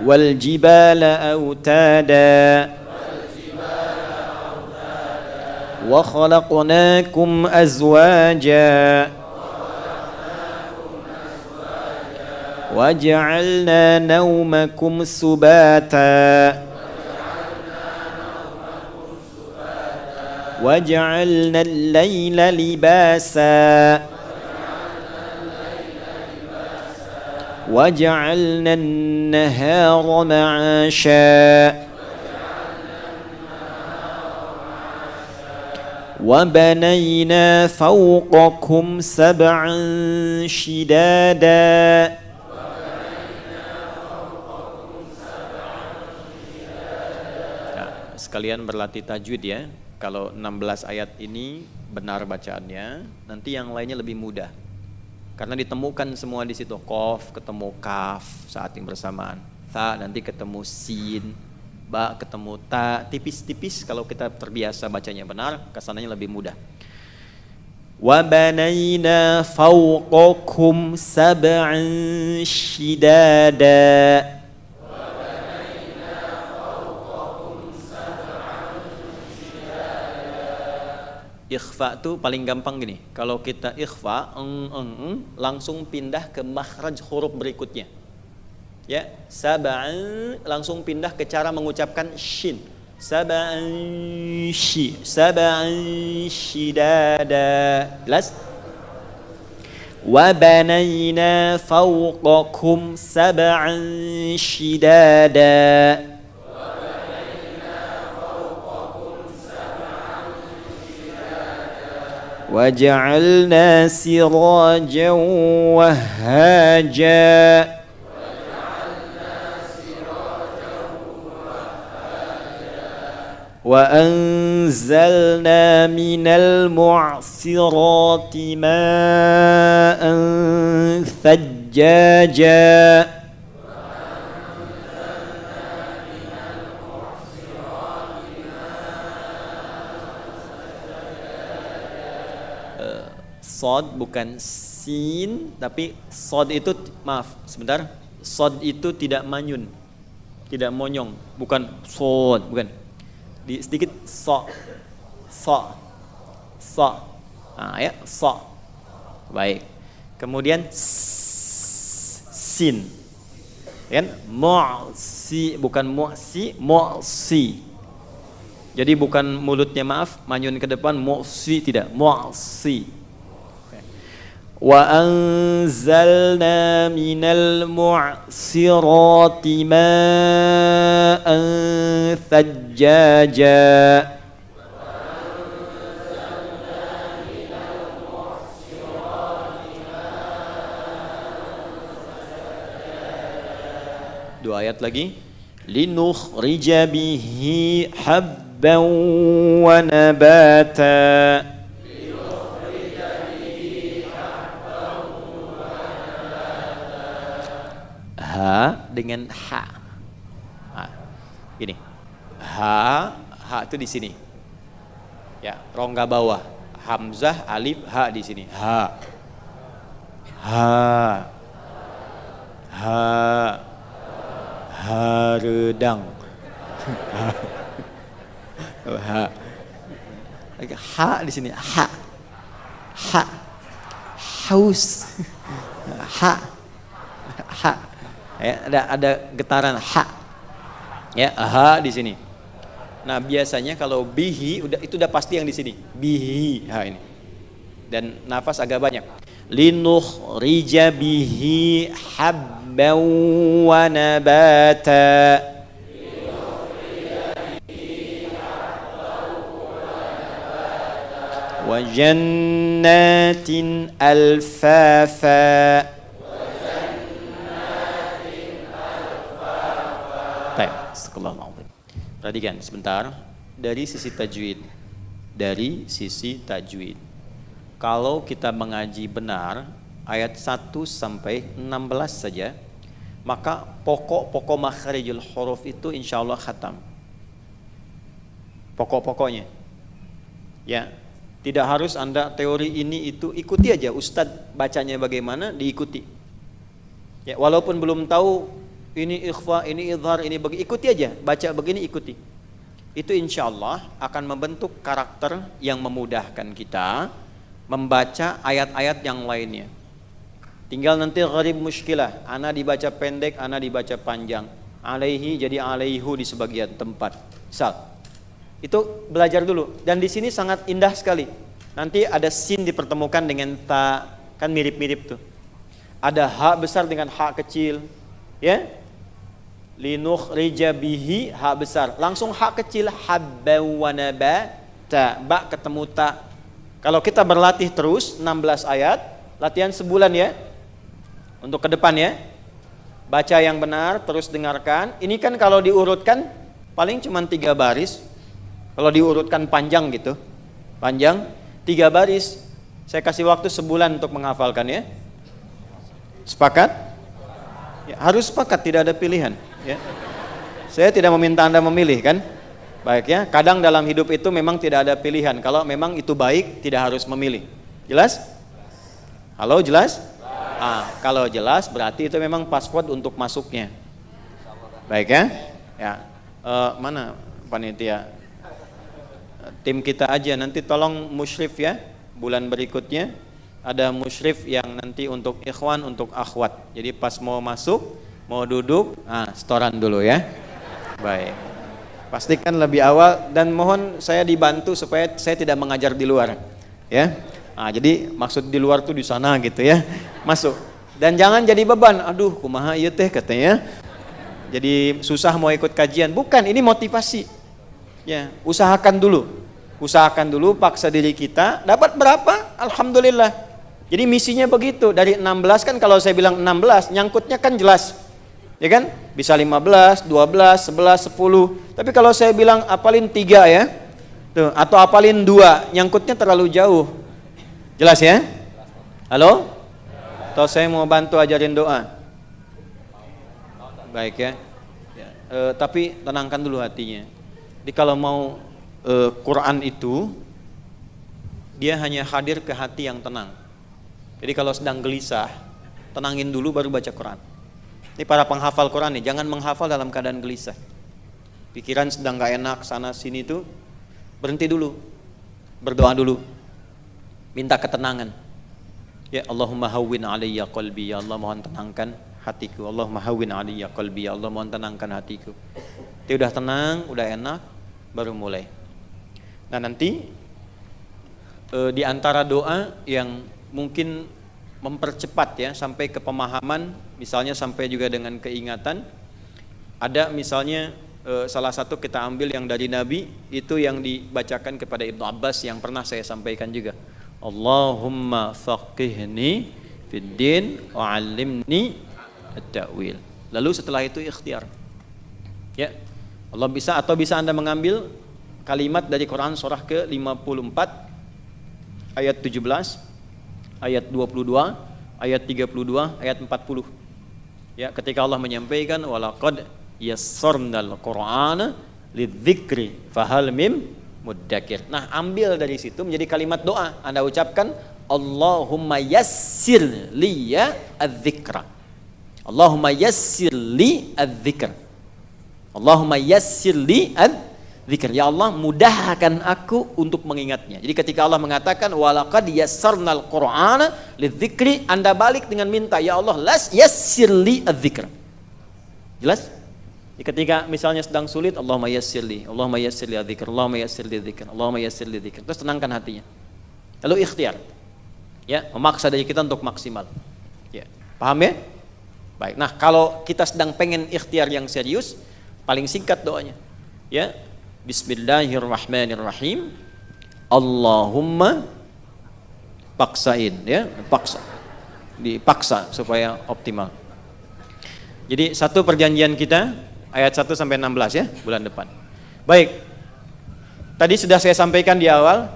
wal jibala autada wa khalaqnakum azwaja وَجَعَلْنَا نَوْمَكُمْ سُبَاتًا وجعلنا الليل لباسا وجعلنا النهار معاشا وبنينا فوقكم سبعا شدادا. Sekalian berlatih tajwid ya. Kalau 16 ayat ini benar bacaannya, nanti yang lainnya lebih mudah. Karena ditemukan semua di situ. Qaf ketemu kaf saat yang bersamaan. Tha nanti ketemu sin. Ba ketemu ta, tipis-tipis kalau kita terbiasa bacanya benar, kesananya lebih mudah. Wa banaina fawqakum sab'an shidada. Ikhfa tuh paling gampang gini. Kalau kita ikhfa, langsung pindah ke makhraj huruf berikutnya. Ya, sab'an langsung pindah ke cara mengucapkan shin. Sab'an shidada. Jelas? Wa banayna fawqakum sab'an shidada. Wa ja'alna sirajan wahhaja. وأنزلنا من المعصرات ماء ثجاجا. Sod bukan sin, tapi sod itu, maaf sebentar, sod itu tidak manyun, tidak monyong, bukan sod, bukan. Di sedikit so. Nah, ya, so. Baik. Kemudian sin. Kan? Mu'si bukan mu'si. Jadi bukan mulutnya maaf, manyun ke depan mu'si tidak, mu'si. Wa anzalna minal mu'sirati ma'an thajjaja. Dua ayat lagi. Linukhrija bihi habban wa nabata. Ha dengan ha. Gini. Ha itu di sini. Ya, rongga bawah. Hamzah, alif, ha di sini. Ha. Redang. Ha. Ha di sini. Ha. Haus. Ha. Ya, ada getaran ha. Ya, ha di sini. Nah, biasanya kalau bihi itu udah pasti yang di sini. Bihi ha ini. Dan nafas agak banyak. Linukhrija bihi habban wa nabata. Wa jannatin alfafa. Perhatikan sebentar, dari sisi tajwid. Kalau kita mengaji benar ayat 1 sampai 16 saja, maka pokok-pokok makhrijul huruf itu insya Allah khatam. Pokok-pokoknya. Ya, tidak harus Anda teori ini itu, ikuti aja Ustadz bacanya bagaimana, diikuti. Ya, walaupun belum tahu ini ikhfa, ini idhar, ini ikuti aja, baca begini ikuti. Itu insya Allah akan membentuk karakter yang memudahkan kita membaca ayat-ayat yang lainnya. Tinggal nanti gharib muskilah, ana dibaca pendek, ana dibaca panjang. Alaihi jadi alaihu di sebagian tempat. Misal, Itu belajar dulu. Dan di sini sangat indah sekali. Nanti ada sin dipertemukan dengan ta, kan mirip-mirip tuh. Ada ha besar dengan ha kecil, ya. Linukhrija bihi, ha besar. Langsung ha kecil, habba wa nabata, ba ketemu ta. Kalau kita berlatih terus 16 ayat, latihan sebulan ya. Untuk ke depan ya. Baca yang benar, terus dengarkan. Ini kan kalau diurutkan paling cuma 3 baris. Kalau diurutkan panjang gitu, panjang 3 baris. Saya kasih waktu sebulan untuk menghafalkan ya. Sepakat? Ya, harus sepakat, tidak ada pilihan. Ya. Saya tidak meminta Anda memilih kan? Baik ya. Kadang dalam hidup itu memang tidak ada pilihan. Kalau memang itu baik, tidak harus memilih. Jelas? Halo, jelas? Kalau jelas berarti itu memang password untuk masuknya. Baik ya? Ya. Mana panitia? Tim kita aja nanti tolong musyrif ya. Bulan berikutnya ada musyrif yang nanti untuk ikhwan, untuk akhwat. Jadi pas mau masuk, mau duduk, setoran dulu ya. Baik. Pastikan lebih awal dan mohon saya dibantu supaya saya tidak mengajar di luar. Ya. Jadi maksud di luar tuh di sana gitu ya. Masuk. Dan jangan jadi beban. Aduh, kumaha ieu teh katanya. Jadi susah mau ikut kajian. Bukan, ini motivasi. Ya, usahakan dulu, paksa diri kita, dapat berapa? Alhamdulillah. Jadi misinya begitu, dari 16 kan kalau saya bilang 16, nyangkutnya kan jelas. Ya kan? Bisa 15, 12, 11, 10. Tapi kalau saya bilang apalin 3 ya, tuh, atau apalin 2, nyangkutnya terlalu jauh. Jelas ya? Halo? Atau saya mau bantu ajarin doa? Baik ya. Tapi tenangkan dulu hatinya. Jadi kalau mau Quran itu dia hanya hadir ke hati yang tenang. Jadi kalau sedang gelisah, tenangin dulu baru baca Quran. Ini para penghafal Quran nih, jangan menghafal dalam keadaan gelisah. Pikiran sedang gak enak sana sini tuh, berhenti dulu, berdoa dulu, minta ketenangan. Ya Allahumma hawwin alayya qalbi, ya Allah mohon tenangkan hatiku. Allahumma hawwin alayya qalbi, ya Allah mohon tenangkan hatiku. Dia udah tenang, udah enak, baru mulai. Nah nanti di antara doa yang mungkin mempercepat ya sampai ke pemahaman, misalnya sampai juga dengan keingatan, ada misalnya salah satu kita ambil yang dari Nabi, itu yang dibacakan kepada Ibnu Abbas yang pernah saya sampaikan juga. Allahumma faqihni fid din wa 'allimni at-ta'wil. Lalu setelah itu ikhtiar. Ya. Allah bisa atau bisa Anda mengambil kalimat dari Quran surah ke-54 ayat 17, ayat 22, ayat 32, ayat 40. Ya, ketika Allah menyampaikan walaqad yassarnal Qur'ana lidzikri fahal mim muddakir. Nah, ambil dari situ menjadi kalimat doa. Anda ucapkan Allahumma yassir li ya adzikra. Allahumma yassir li adzikra. Allahumma yassir li adzikr. Ya Allah, mudahkan aku untuk mengingatnya. Jadi ketika Allah mengatakan walaqad yassarnal Qur'ana lidzikri, Anda balik dengan minta, ya Allah, yassir li adzikra. Jelas? Jadi ketika misalnya sedang sulit, Allahumma yassir li adzikr, Allahumma yassir li adzikr, Allahumma yassir li adzikr. Terus tenangkan hatinya. Lalu ikhtiar. Ya, memaksa diri kita untuk maksimal. Ya. Paham ya? Baik. Nah, kalau kita sedang pengen ikhtiar yang serius, paling singkat doanya. Ya. Bismillahirrahmanirrahim. Allahumma paksain ya, paksa. Dipaksa supaya optimal. Jadi satu perjanjian kita ayat 1 sampai 16 ya, bulan depan. Baik. Tadi sudah saya sampaikan di awal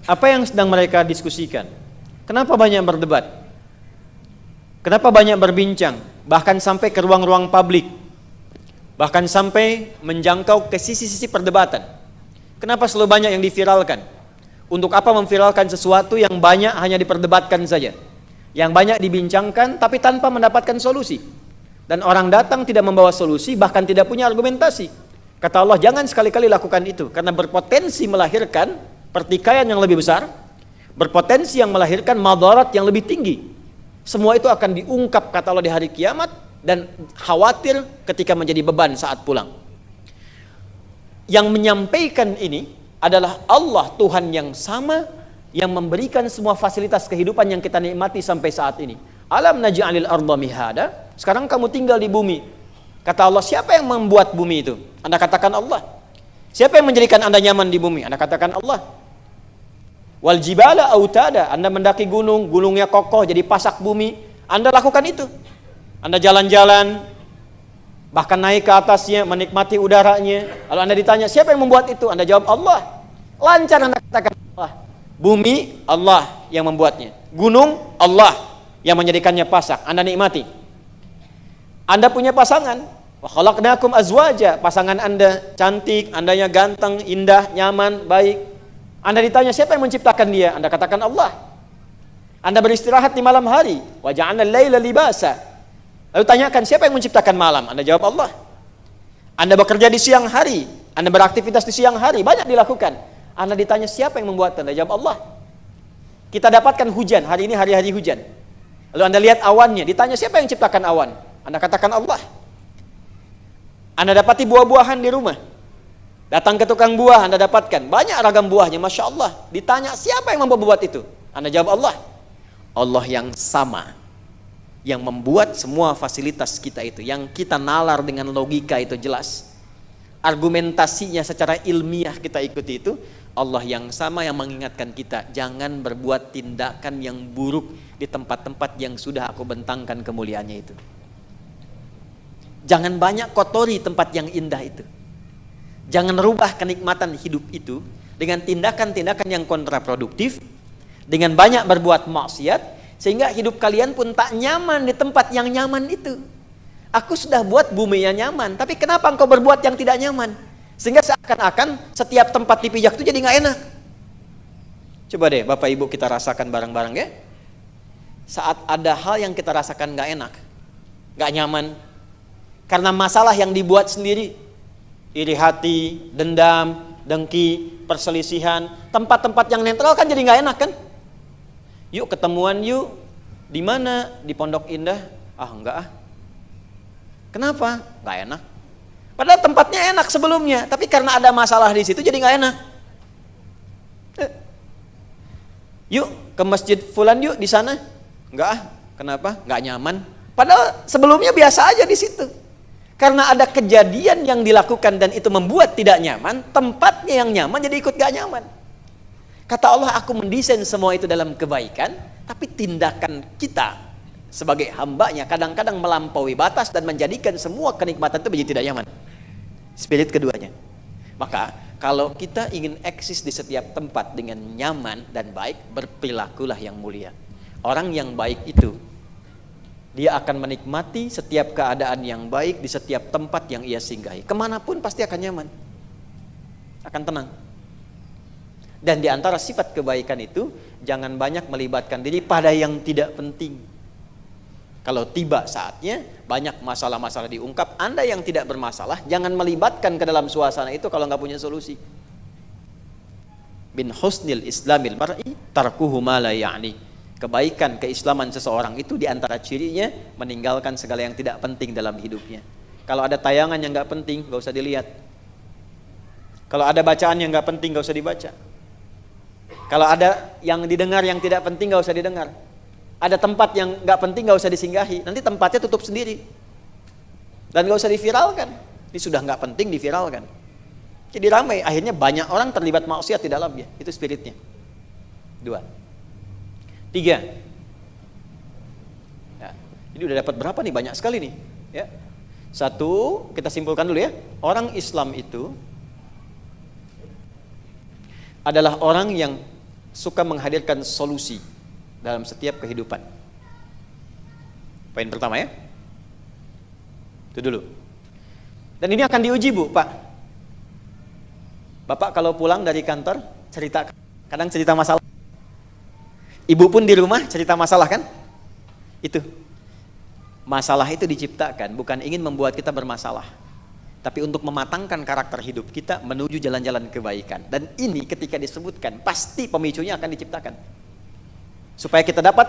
apa yang sedang mereka diskusikan. Kenapa banyak berdebat? Kenapa banyak berbincang? Bahkan sampai ke ruang-ruang publik. Bahkan sampai menjangkau ke sisi-sisi perdebatan. Kenapa selalu banyak yang diviralkan? Untuk apa memviralkan sesuatu yang banyak hanya diperdebatkan saja? Yang banyak dibincangkan tapi tanpa mendapatkan solusi. Dan orang datang tidak membawa solusi, bahkan tidak punya argumentasi. Kata Allah, jangan sekali-kali lakukan itu, karena berpotensi melahirkan pertikaian yang lebih besar, berpotensi yang melahirkan madarat yang lebih tinggi. Semua itu akan diungkap, kata Allah, di hari kiamat, dan khawatir ketika menjadi beban saat pulang. Yang menyampaikan ini adalah Allah, Tuhan yang sama, yang memberikan semua fasilitas kehidupan yang kita nikmati sampai saat ini. Alam naj'alil arda mihada. Sekarang kamu tinggal di bumi. Kata Allah, siapa yang membuat bumi itu? Anda katakan Allah. Siapa yang menjadikan Anda nyaman di bumi? Anda katakan Allah. Wal jibala autada. Anda mendaki gunung, gunungnya kokoh jadi pasak bumi. Anda lakukan itu. Anda jalan-jalan, bahkan naik ke atasnya, menikmati udaranya. Lalu Anda ditanya, siapa yang membuat itu? Anda jawab Allah. Lancar Anda katakan Allah. Bumi, Allah yang membuatnya. Gunung, Allah yang menjadikannya pasak. Anda nikmati. Anda punya pasangan. Wa khalaqnakum azwaja. Pasangan Anda cantik, Andanya ganteng, indah, nyaman, baik. Anda ditanya, siapa yang menciptakan dia? Anda katakan Allah. Anda beristirahat di malam hari. Wa ja'alna al-laila libasa. Lalu tanyakan, siapa yang menciptakan malam? Anda jawab Allah. Anda bekerja di siang hari, Anda beraktivitas di siang hari, banyak dilakukan. Anda ditanya, siapa yang membuat? Anda jawab Allah. Kita dapatkan hujan, hari ini hari-hari hujan. Lalu Anda lihat awannya, ditanya, siapa yang menciptakan awan? Anda katakan Allah. Anda dapati buah-buahan di rumah. Datang ke tukang buah, Anda dapatkan banyak ragam buahnya, Masya Allah. Ditanya, siapa yang membuat itu? Anda jawab Allah. Allah yang sama, yang membuat semua fasilitas kita itu, yang kita nalar dengan logika itu jelas, argumentasinya secara ilmiah kita ikuti itu, Allah yang sama yang mengingatkan kita, jangan berbuat tindakan yang buruk di tempat-tempat yang sudah aku bentangkan kemuliaannya itu. Jangan banyak kotori tempat yang indah itu. Jangan rubah kenikmatan hidup itu dengan tindakan-tindakan yang kontraproduktif, dengan banyak berbuat maksiat, sehingga hidup kalian pun tak nyaman di tempat yang nyaman itu. Aku sudah buat bumi yang nyaman, tapi kenapa engkau berbuat yang tidak nyaman? Sehingga seakan-akan setiap tempat dipijak itu jadi nggak enak. Coba deh Bapak Ibu kita rasakan bareng-bareng ya. Saat ada hal yang kita rasakan nggak enak, nggak nyaman, karena masalah yang dibuat sendiri, iri hati, dendam, dengki, perselisihan, tempat-tempat yang netral kan jadi nggak enak kan? Yuk ketemuan yuk. Di mana? Di Pondok Indah. Ah enggak ah. Kenapa? Nggak enak. Padahal tempatnya enak sebelumnya, tapi karena ada masalah di situ jadi nggak enak. Yuk ke masjid fulan yuk di sana. Enggak ah. Kenapa? Nggak nyaman. Padahal sebelumnya biasa aja di situ. Karena ada kejadian yang dilakukan dan itu membuat tidak nyaman, tempatnya yang nyaman jadi ikut gak nyaman. Kata Allah, aku mendesain semua itu dalam kebaikan, tapi tindakan kita sebagai hambanya kadang-kadang melampaui batas dan menjadikan semua kenikmatan itu menjadi tidak nyaman. Spirit keduanya. Maka kalau kita ingin eksis di setiap tempat dengan nyaman dan baik, berperilakulah yang mulia. Orang yang baik itu, dia akan menikmati setiap keadaan yang baik di setiap tempat yang ia singgahi. Kemanapun pasti akan nyaman, akan tenang. Dan di antara sifat kebaikan itu, jangan banyak melibatkan diri pada yang tidak penting. Kalau tiba saatnya, banyak masalah-masalah diungkap, Anda yang tidak bermasalah, jangan melibatkan ke dalam suasana itu kalau nggak punya solusi. Bin husnil islamil mar'i tarkuhu ma la ya'ni. Kebaikan, keislaman seseorang itu diantara cirinya meninggalkan segala yang tidak penting dalam hidupnya. Kalau ada tayangan yang nggak penting, nggak usah dilihat. Kalau ada bacaan yang nggak penting, nggak usah dibaca. Kalau ada yang didengar yang tidak penting, nggak usah didengar. Ada tempat yang nggak penting, nggak usah disinggahi. Nanti tempatnya tutup sendiri. Dan nggak usah diviralkan. Ini sudah nggak penting diviralkan. Jadi ramai, akhirnya banyak orang terlibat maksiat di dalamnya. Itu spiritnya. 2. 3. Ya, ini udah dapat berapa nih? Banyak sekali nih. Ya. 1, kita simpulkan dulu ya. Orang Islam itu adalah orang yang suka menghadirkan solusi dalam setiap kehidupan. Poin pertama ya. Itu dulu. Dan ini akan diuji Bu, Pak. Bapak kalau pulang dari kantor cerita, kadang cerita masalah. Ibu pun di rumah cerita masalah kan? Itu. Masalah itu diciptakan bukan ingin membuat kita bermasalah, tapi untuk mematangkan karakter hidup kita menuju jalan-jalan kebaikan. Dan ini ketika disebutkan, pasti pemicunya akan diciptakan. Supaya kita dapat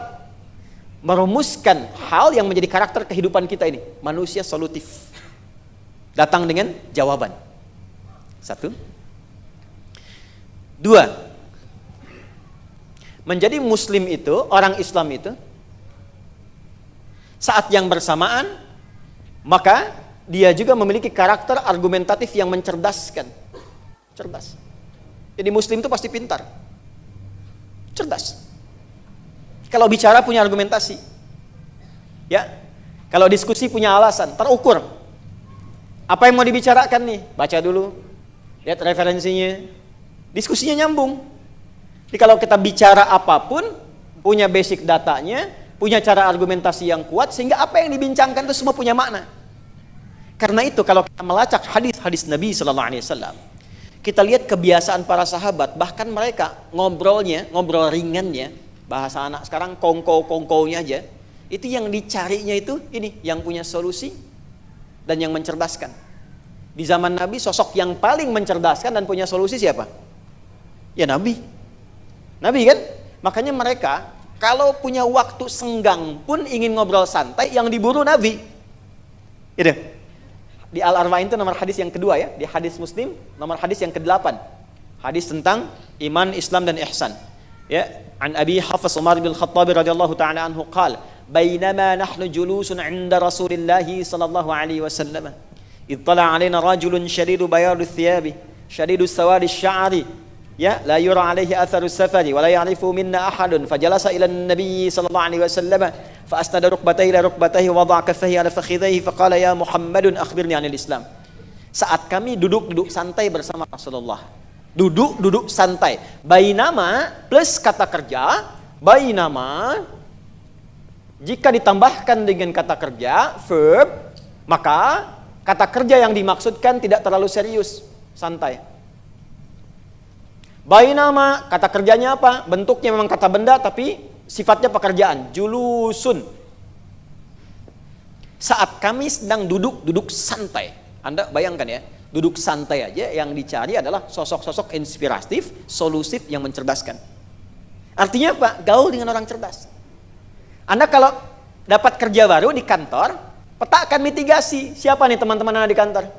merumuskan hal yang menjadi karakter kehidupan kita ini. Manusia solutif. Datang dengan jawaban. Satu. Dua, menjadi muslim itu, orang Islam itu, saat yang bersamaan, maka dia juga memiliki karakter argumentatif yang mencerdaskan. Cerdas. Jadi muslim itu pasti pintar. Cerdas. Kalau bicara punya argumentasi. Ya. Kalau diskusi punya alasan, terukur. Apa yang mau dibicarakan nih? Baca dulu. Lihat referensinya. Diskusinya nyambung. Jadi kalau kita bicara apapun, punya basic datanya, punya cara argumentasi yang kuat, sehingga apa yang dibincangkan itu semua punya makna. Karena itu kalau kita melacak hadis-hadis Nabi SAW, kita lihat kebiasaan para sahabat, bahkan mereka ngobrol ringannya, bahasa anak sekarang kongko-kongkonya aja, itu yang dicarinya itu ini, yang punya solusi dan yang mencerdaskan. Di zaman Nabi, sosok yang paling mencerdaskan dan punya solusi siapa? Ya Nabi. Nabi kan? Makanya mereka kalau punya waktu senggang pun ingin ngobrol santai, yang diburu Nabi. Gitu. Di Al-Arba'in itu nomor hadis yang kedua ya. Di hadis Muslim nomor hadis yang ke-8. Hadis tentang iman, Islam dan ihsan. Ya, an Abi Hafs Umar bin Khattab radhiyallahu ta'ala anhu qala, "Bainama nahnu julusun 'inda Rasulillah sallallahu alaihi wasallam, ittala 'alaina rajulun shadidu bayadu thiyabi, shadidu sawadi sya'ri, ya la yura alaihi atharu safari wa la ya'rifu minna ahadun, fajalasa ila an-nabiy sallallahu alaihi wasallam fa asnada rukbatayhi ila rukbatayhi wa wada'a kaffayhi ala fakhidhayhi fa qala ya Muhammadun akhbirni 'anil Islam." Saat kami duduk santai bersama Rasulullah, duduk santai, bainama plus kata kerja, bainama jika ditambahkan dengan kata kerja verb, maka kata kerja yang dimaksudkan tidak terlalu serius, santai. Bainama, kata kerjanya apa? Bentuknya memang kata benda, tapi sifatnya pekerjaan. Julusun. Saat kami sedang duduk santai. Anda bayangkan ya, duduk santai aja, yang dicari adalah sosok-sosok inspiratif, solusif, yang mencerdaskan. Artinya apa? Gaul dengan orang cerdas. Anda kalau dapat kerja baru di kantor, petakan mitigasi. Siapa nih teman-teman Anda di kantor?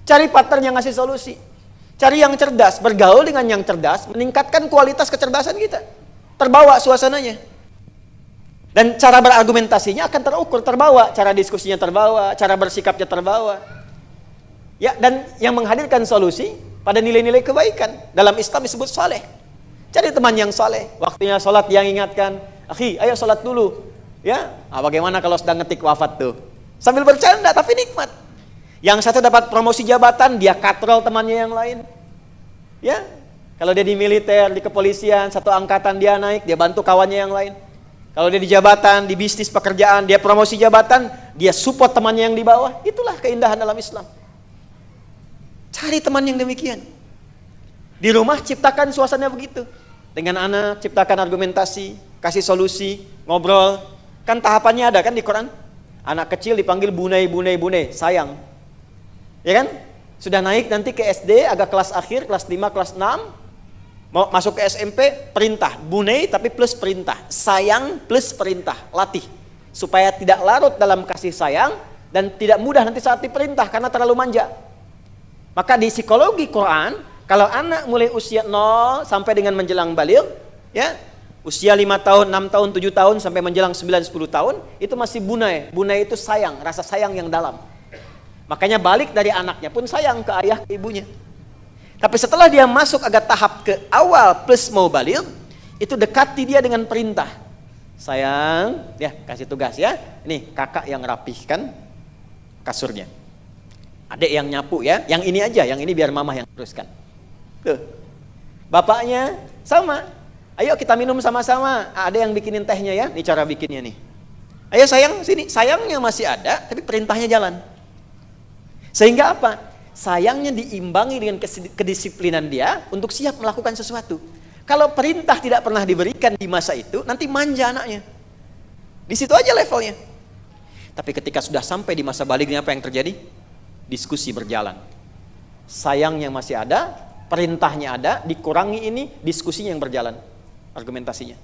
Cari partner yang ngasih solusi. Cari yang cerdas, bergaul dengan yang cerdas, meningkatkan kualitas kecerdasan kita. Terbawa suasananya. Dan cara berargumentasinya akan terukur, terbawa. Cara diskusinya terbawa, cara bersikapnya terbawa. Ya, dan yang menghadirkan solusi pada nilai-nilai kebaikan. Dalam Islam disebut saleh. Cari teman yang saleh. Waktunya sholat yang ingatkan, akhi, ayo sholat dulu. Ya, bagaimana kalau sedang ngetik wafat tuh? Sambil bercanda, tapi nikmat. Yang satu dapat promosi jabatan, dia katrol temannya yang lain. Ya, kalau dia di militer, di kepolisian, satu angkatan dia naik, dia bantu kawannya yang lain. Kalau dia di jabatan, di bisnis pekerjaan, dia promosi jabatan, dia support temannya yang di bawah. Itulah keindahan dalam Islam. Cari teman yang demikian. Di rumah ciptakan suasana begitu. Dengan anak, ciptakan argumentasi, kasih solusi, ngobrol. Kan tahapannya ada kan di Quran? Anak kecil dipanggil bunai, sayang. Ya kan? Sudah naik nanti ke SD, agak kelas akhir, kelas 5, kelas 6. Mau masuk ke SMP, perintah. Bunai tapi plus perintah. Sayang plus perintah. Latih. Supaya tidak larut dalam kasih sayang dan tidak mudah nanti saat diperintah karena terlalu manja. Maka di psikologi Quran, kalau anak mulai usia 0 sampai dengan menjelang baligh, ya, usia 5 tahun, 6 tahun, 7 tahun sampai menjelang 9, 10 tahun, itu masih bunai. Bunai itu sayang, rasa sayang yang dalam. Makanya balik dari anaknya pun sayang ke ayah, ke ibunya. Tapi setelah dia masuk agak tahap ke awal plus mau baligh, itu dekati dia dengan perintah. Sayang, ya kasih tugas ya. Ini kakak yang rapihkan kasurnya. Adik yang nyapu ya. Yang ini aja, yang ini biar mama yang teruskan. Tuh. Bapaknya sama. Ayo kita minum sama-sama. Ada yang bikinin tehnya ya. Ini cara bikinnya nih. Ayo sayang, sini. Sayangnya masih ada, tapi perintahnya jalan. Sehingga apa? Sayangnya diimbangi dengan kedisiplinan dia untuk siap melakukan sesuatu. Kalau perintah tidak pernah diberikan di masa itu, nanti manja anaknya. Di situ aja levelnya. Tapi ketika sudah sampai di masa balighnya, apa yang terjadi? Diskusi berjalan. Sayangnya masih ada, perintahnya ada, dikurangi ini, diskusinya yang berjalan. Argumentasinya.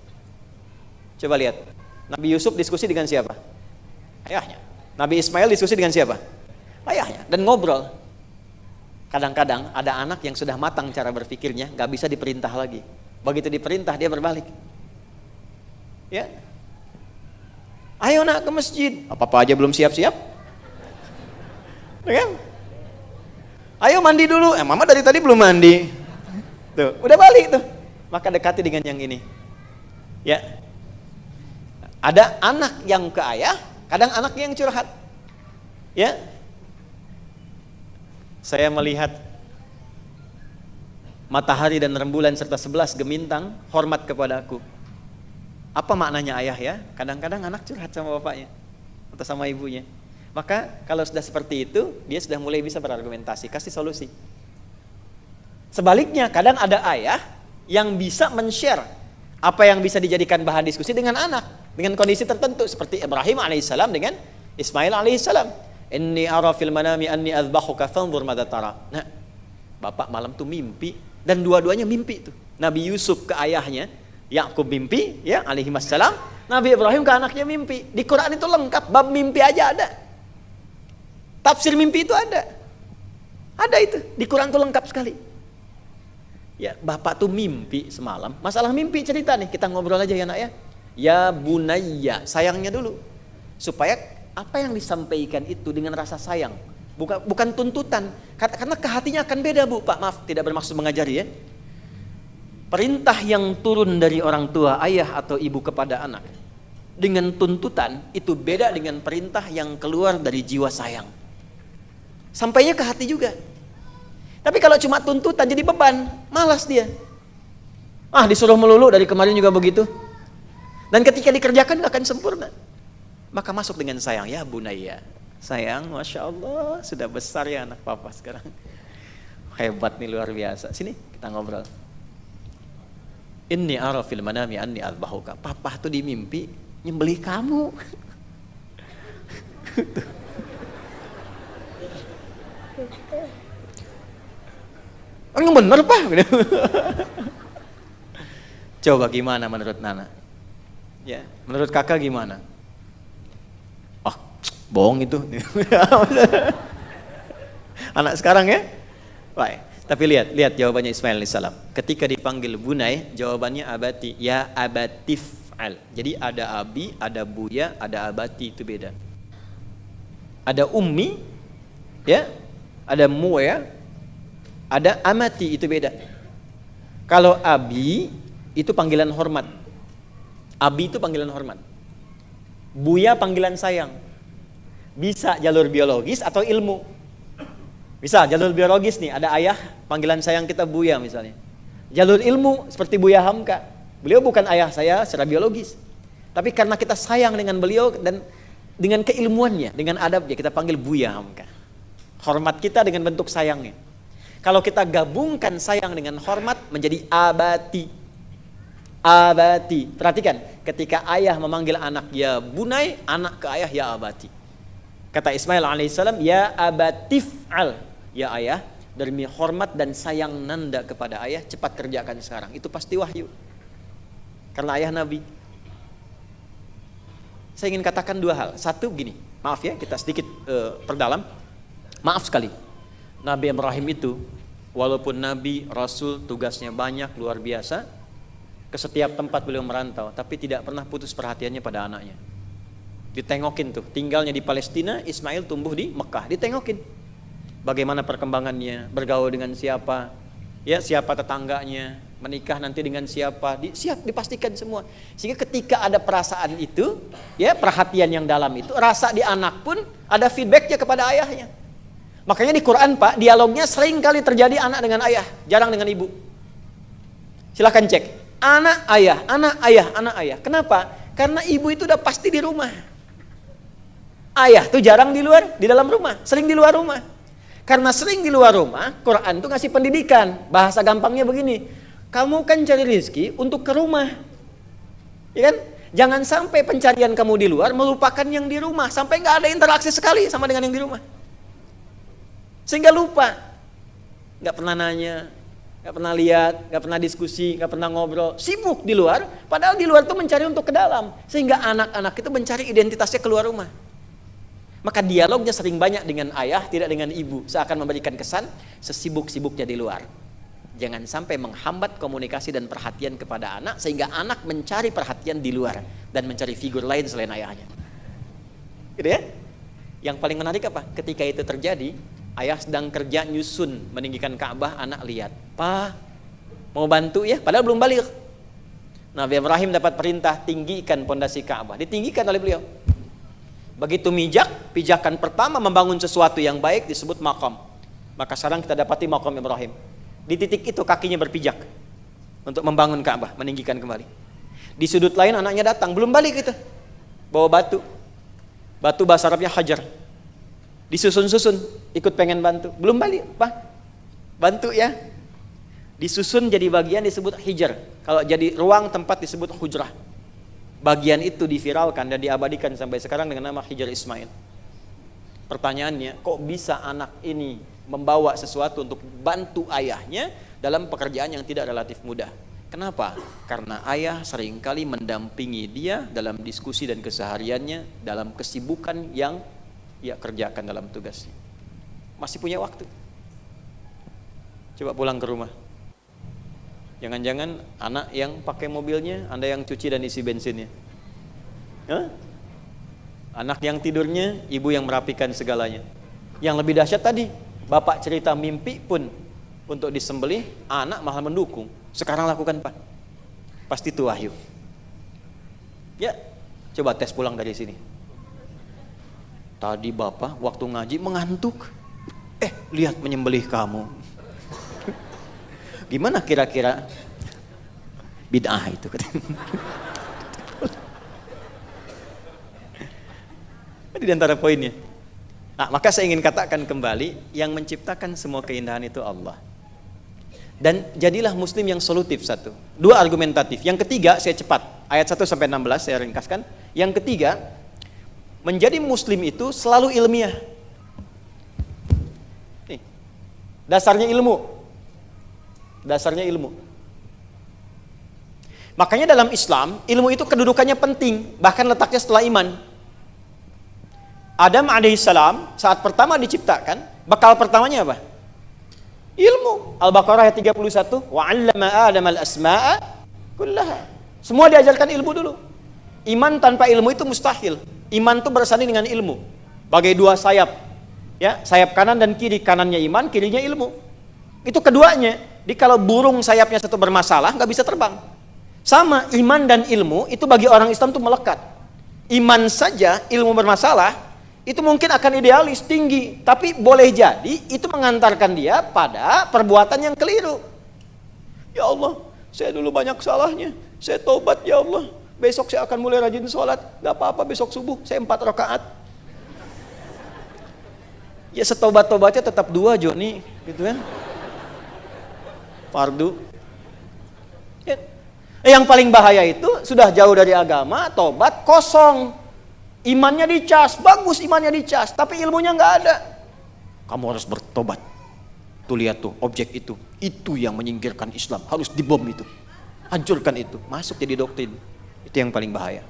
Coba lihat. Nabi Yusuf diskusi dengan siapa? Ayahnya. Nabi Ismail diskusi dengan siapa? Ayahnya. Dan ngobrol. Kadang-kadang ada anak yang sudah matang cara berpikirnya, nggak bisa diperintah lagi. Begitu diperintah dia berbalik. Ya, ayo nak ke masjid. Apa-apa aja belum siap-siap. Kan? Ayo mandi dulu. Mama dari tadi belum mandi. Tuh, udah balik tuh. Maka dekati dengan yang ini. Ya, ada anak yang ke ayah, kadang anak yang curhat. Ya, saya melihat matahari dan rembulan serta 11 gemintang hormat kepada aku. Apa maknanya ayah ya? Kadang-kadang anak curhat sama bapaknya atau sama ibunya. Maka kalau sudah seperti itu, dia sudah mulai bisa berargumentasi, kasih solusi. Sebaliknya, kadang ada ayah yang bisa men-share apa yang bisa dijadikan bahan diskusi dengan anak, dengan kondisi tertentu seperti Ibrahim alaihissalam dengan Ismail alaihissalam. Inni ara fil manami anni azbahuka fanzur madza tara. Nah, bapak malam tuh mimpi dan dua-duanya mimpi tuh. Nabi Yusuf ke ayahnya, Yakub mimpi, ya alaihi wassalam. Nabi Ibrahim ke anaknya mimpi. Di Quran itu lengkap, bab mimpi aja ada. Tafsir mimpi itu ada. Ada itu, di Quran tuh lengkap sekali. Ya, bapak tuh mimpi semalam. Masalah mimpi cerita nih, kita ngobrol aja ya nak ya. Ya bunayya, sayangnya dulu. Supaya apa yang disampaikan itu dengan rasa sayang, bukan tuntutan, karena ke hatinya akan beda bu. Pak maaf, tidak bermaksud mengajari ya. Perintah yang turun dari orang tua, ayah atau ibu kepada anak dengan tuntutan itu beda dengan perintah yang keluar dari jiwa sayang. Sampainya ke hati juga. Tapi kalau cuma tuntutan jadi beban, malas dia. Disuruh melulu dari kemarin juga begitu. Dan ketika dikerjakan gak akan sempurna. Maka masuk dengan sayang, ya bunaya. Sayang, Masya Allah, sudah besar ya anak papa sekarang. Hebat nih, luar biasa. Sini, kita ngobrol. Inni ara fil manami anni azbahuka. Papa tuh di mimpi nyembelih kamu. Yang bener Pak. Coba gimana menurut Nana? Ya, menurut kakak gimana? Bohong itu. Anak sekarang ya. Baik. Tapi lihat jawabannya Ismail alaihissalam. Ketika dipanggil bunai, jawabannya abati. Ya abatif'al. Jadi ada abi, ada buya, ada abati, itu beda. Ada ummi, ya, ada muya, ada amati, itu beda. Kalau abi itu panggilan hormat. Abi itu panggilan hormat. Buya panggilan sayang. Bisa jalur biologis atau ilmu. Bisa jalur biologis nih, ada ayah panggilan sayang kita Buya misalnya. Jalur ilmu seperti Buya Hamka. Beliau bukan ayah saya secara biologis, tapi karena kita sayang dengan beliau dan dengan keilmuannya, dengan adabnya, kita panggil Buya Hamka. Hormat kita dengan bentuk sayangnya. Kalau kita gabungkan sayang dengan hormat menjadi abati. Abati. Perhatikan, ketika ayah memanggil anak ya bunai, anak ke ayah ya abati. Kata Ismail alaihissalam, ya abatif'al, ya ayah, demi hormat dan sayang nanda kepada ayah, cepat kerjakan sekarang. Itu pasti wahyu. Karena ayah Nabi. Saya ingin katakan dua hal. Satu gini, maaf ya, kita sedikit perdalam. Maaf sekali, Nabi Ibrahim itu, walaupun Nabi, Rasul, tugasnya banyak, luar biasa, ke setiap tempat beliau merantau, tapi tidak pernah putus perhatiannya pada anaknya. Ditengokin tuh, tinggalnya di Palestina, Ismail tumbuh di Mekah, ditengokin bagaimana perkembangannya, bergaul dengan siapa, ya siapa tetangganya, menikah nanti dengan siapa, siap dipastikan semua. Sehingga ketika ada perasaan itu, ya perhatian yang dalam itu, rasa di anak pun ada feedbacknya kepada ayahnya. Makanya di Quran Pak, dialognya sering kali terjadi anak dengan ayah, jarang dengan ibu. Silahkan cek, anak ayah, anak ayah, anak ayah. Kenapa? Karena ibu itu udah pasti di rumah. Ayah tuh jarang di luar, di dalam rumah, sering di luar rumah. Karena sering di luar rumah, Quran tuh ngasih pendidikan. Bahasa gampangnya begini, kamu kan cari rezeki untuk ke rumah, ya kan? Jangan sampai pencarian kamu di luar melupakan yang di rumah, sampai nggak ada interaksi sekali sama dengan yang di rumah, sehingga lupa, nggak pernah nanya, nggak pernah lihat, nggak pernah diskusi, nggak pernah ngobrol, sibuk di luar. Padahal di luar tuh mencari untuk ke dalam, sehingga anak-anak itu mencari identitasnya keluar rumah. Maka dialognya sering banyak dengan ayah, tidak dengan ibu. Seakan memberikan kesan sesibuk-sibuknya di luar. Jangan sampai menghambat komunikasi dan perhatian kepada anak, sehingga anak mencari perhatian di luar dan mencari figur lain selain ayahnya. Gitu ya? Yang paling menarik apa? Ketika itu terjadi, ayah sedang kerja nyusun meninggikan Ka'bah, anak lihat, "Pa, mau bantu ya?" Padahal belum balik. Nabi Ibrahim dapat perintah tinggikan pondasi Ka'bah, ditinggikan oleh beliau. Begitu pijakan pertama membangun sesuatu yang baik disebut maqam. Maka sekarang kita dapati maqam Ibrahim. Di titik itu kakinya berpijak untuk membangun Ka'bah, meninggikan kembali. Di sudut lain anaknya datang, belum balik itu, bawa batu. Batu bahasa Arabnya hajar. Disusun-susun, ikut pengen bantu, belum balik, Pak. Bantu ya. Disusun jadi bagian disebut hijar. Kalau jadi ruang tempat disebut hujrah. Bagian itu diviralkan dan diabadikan sampai sekarang dengan nama Hijar Ismail. Pertanyaannya, kok bisa anak ini membawa sesuatu untuk bantu ayahnya dalam pekerjaan yang tidak relatif mudah? Kenapa? Karena ayah seringkali mendampingi dia dalam diskusi dan kesehariannya, dalam kesibukan yang ia kerjakan dalam tugasnya. Masih punya waktu. Coba pulang ke rumah. Jangan-jangan anak yang pakai mobilnya, Anda yang cuci dan isi bensinnya. Hah? Anak yang tidurnya, ibu yang merapikan segalanya. Yang lebih dahsyat tadi, bapak cerita mimpi pun untuk disembelih, anak malah mendukung. Sekarang lakukan, Pak. Pasti itu wahyu. Ya, coba tes pulang dari sini. Tadi bapak waktu ngaji mengantuk. Lihat menyembelih kamu. Gimana kira-kira? Bid'ah itu. Di antara poinnya. Nah, maka saya ingin katakan kembali, yang menciptakan semua keindahan itu Allah. Dan jadilah muslim yang solutif satu. Dua argumentatif. Yang ketiga, saya cepat. Ayat 1 sampai 16 saya ringkaskan. Yang ketiga, menjadi muslim itu selalu ilmiah. Nih, dasarnya ilmu. Dasarnya ilmu. Makanya dalam Islam, ilmu itu kedudukannya penting, bahkan letaknya setelah iman. Adam alaihissalam saat pertama diciptakan, bekal pertamanya apa? Ilmu. Al-Baqarah ayat 31, wa 'allama Adam al-asma'a kullaha. Semua diajarkan ilmu dulu. Iman tanpa ilmu itu mustahil. Iman itu bersanding dengan ilmu. Bagai dua sayap. Ya, sayap kanan dan kiri, kanannya iman, kirinya ilmu. Itu keduanya. Jadi kalau burung sayapnya satu bermasalah, nggak bisa terbang. Sama, iman dan ilmu itu bagi orang Islam itu melekat. Iman saja, ilmu bermasalah, itu mungkin akan idealis, tinggi. Tapi boleh jadi itu mengantarkan dia pada perbuatan yang keliru. Ya Allah, saya dulu banyak salahnya. Saya tobat ya Allah. Besok saya akan mulai rajin sholat. Gak apa-apa besok subuh, saya 4 rakaat. Ya setobat-tobatnya tetap 2 Joni, gitu kan. Fardu. Ya. Yang paling bahaya itu sudah jauh dari agama, tobat kosong, imannya dicas, bagus imannya dicas, tapi ilmunya nggak ada. Kamu harus bertobat. Tuh lihat tuh objek itu yang menyingkirkan Islam, harus dibom itu, hancurkan itu, masuk jadi doktrin. Itu yang paling bahaya.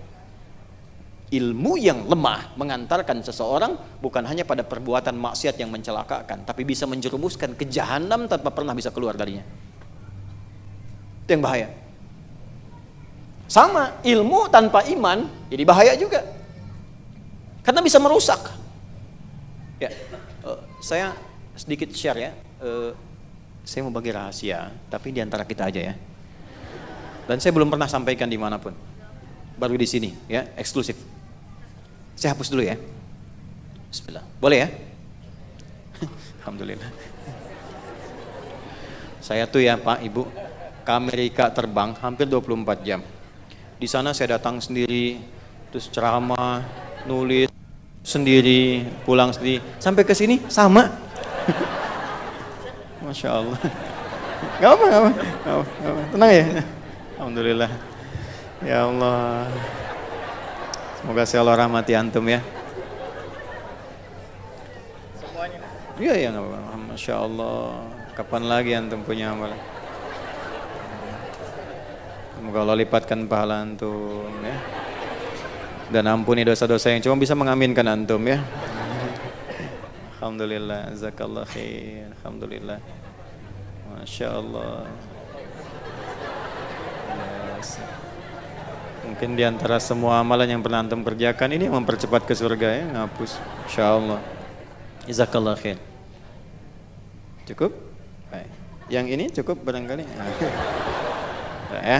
Ilmu yang lemah mengantarkan seseorang bukan hanya pada perbuatan maksiat yang mencelakakan, tapi bisa menjerumuskan ke jahanam tanpa pernah bisa keluar darinya. Itu yang bahaya. Sama, ilmu tanpa iman jadi bahaya juga, karena bisa merusak. Ya, saya sedikit share ya. Saya mau bagi rahasia, tapi di antara kita aja ya. Dan saya belum pernah sampaikan dimanapun, baru di sini ya, eksklusif. Saya hapus dulu ya. Bismillah. Boleh ya? Alhamdulillah. Saya tuh ya Pak, Ibu, ke Amerika terbang hampir 24 jam. Di sana saya datang sendiri, terus ceramah, nulis sendiri, pulang sendiri. Sampai ke sini sama. Masya Allah. Gak apa. Tenang ya. Alhamdulillah. Ya Allah. Semoga saya Allah rahmati antum ya. Semuanya. Iya ya, nggak apa-apa. Masya Allah. Kapan lagi antum punya amal? Semoga Allah lipatkan pahala antum ya. Dan ampuni dosa-dosa yang cuma bisa mengaminkan antum ya. Alhamdulillah, jazakallah khair. Alhamdulillah. Masya Allah. Yes. Mungkin di antara semua amalan yang pernah antum kerjakan ini yang mempercepat ke surga ya, ngapus. Insya Allah. Jazakallah khair. Cukup? Baik. Yang ini cukup barangkali. Ya.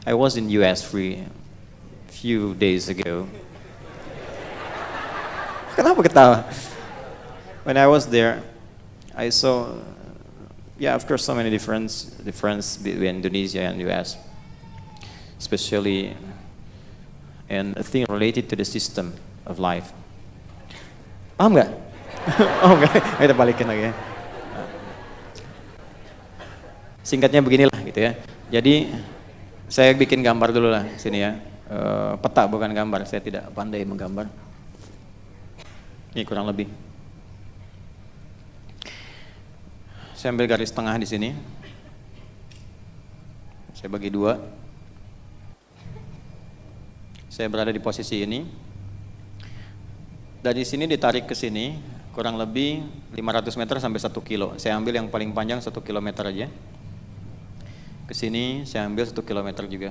I was in US few days ago. Kenapa ketawa? When I was there, I saw, of course, so many difference between Indonesia and US, especially and a thing related to the system of life. Paham nggak? Oh enggak, kita balikin lagi ya. Singkatnya beginilah gitu ya. Jadi saya bikin gambar dulu lah sini ya. Peta bukan gambar, saya tidak pandai menggambar. Ini kurang lebih. Saya ambil garis tengah di sini. Saya bagi dua. Saya berada di posisi ini. Dari sini ditarik ke sini, kurang lebih 500 meter sampai 1 kilo. Saya ambil yang paling panjang 1 kilometer aja. Ke sini saya ambil 1 kilometer juga.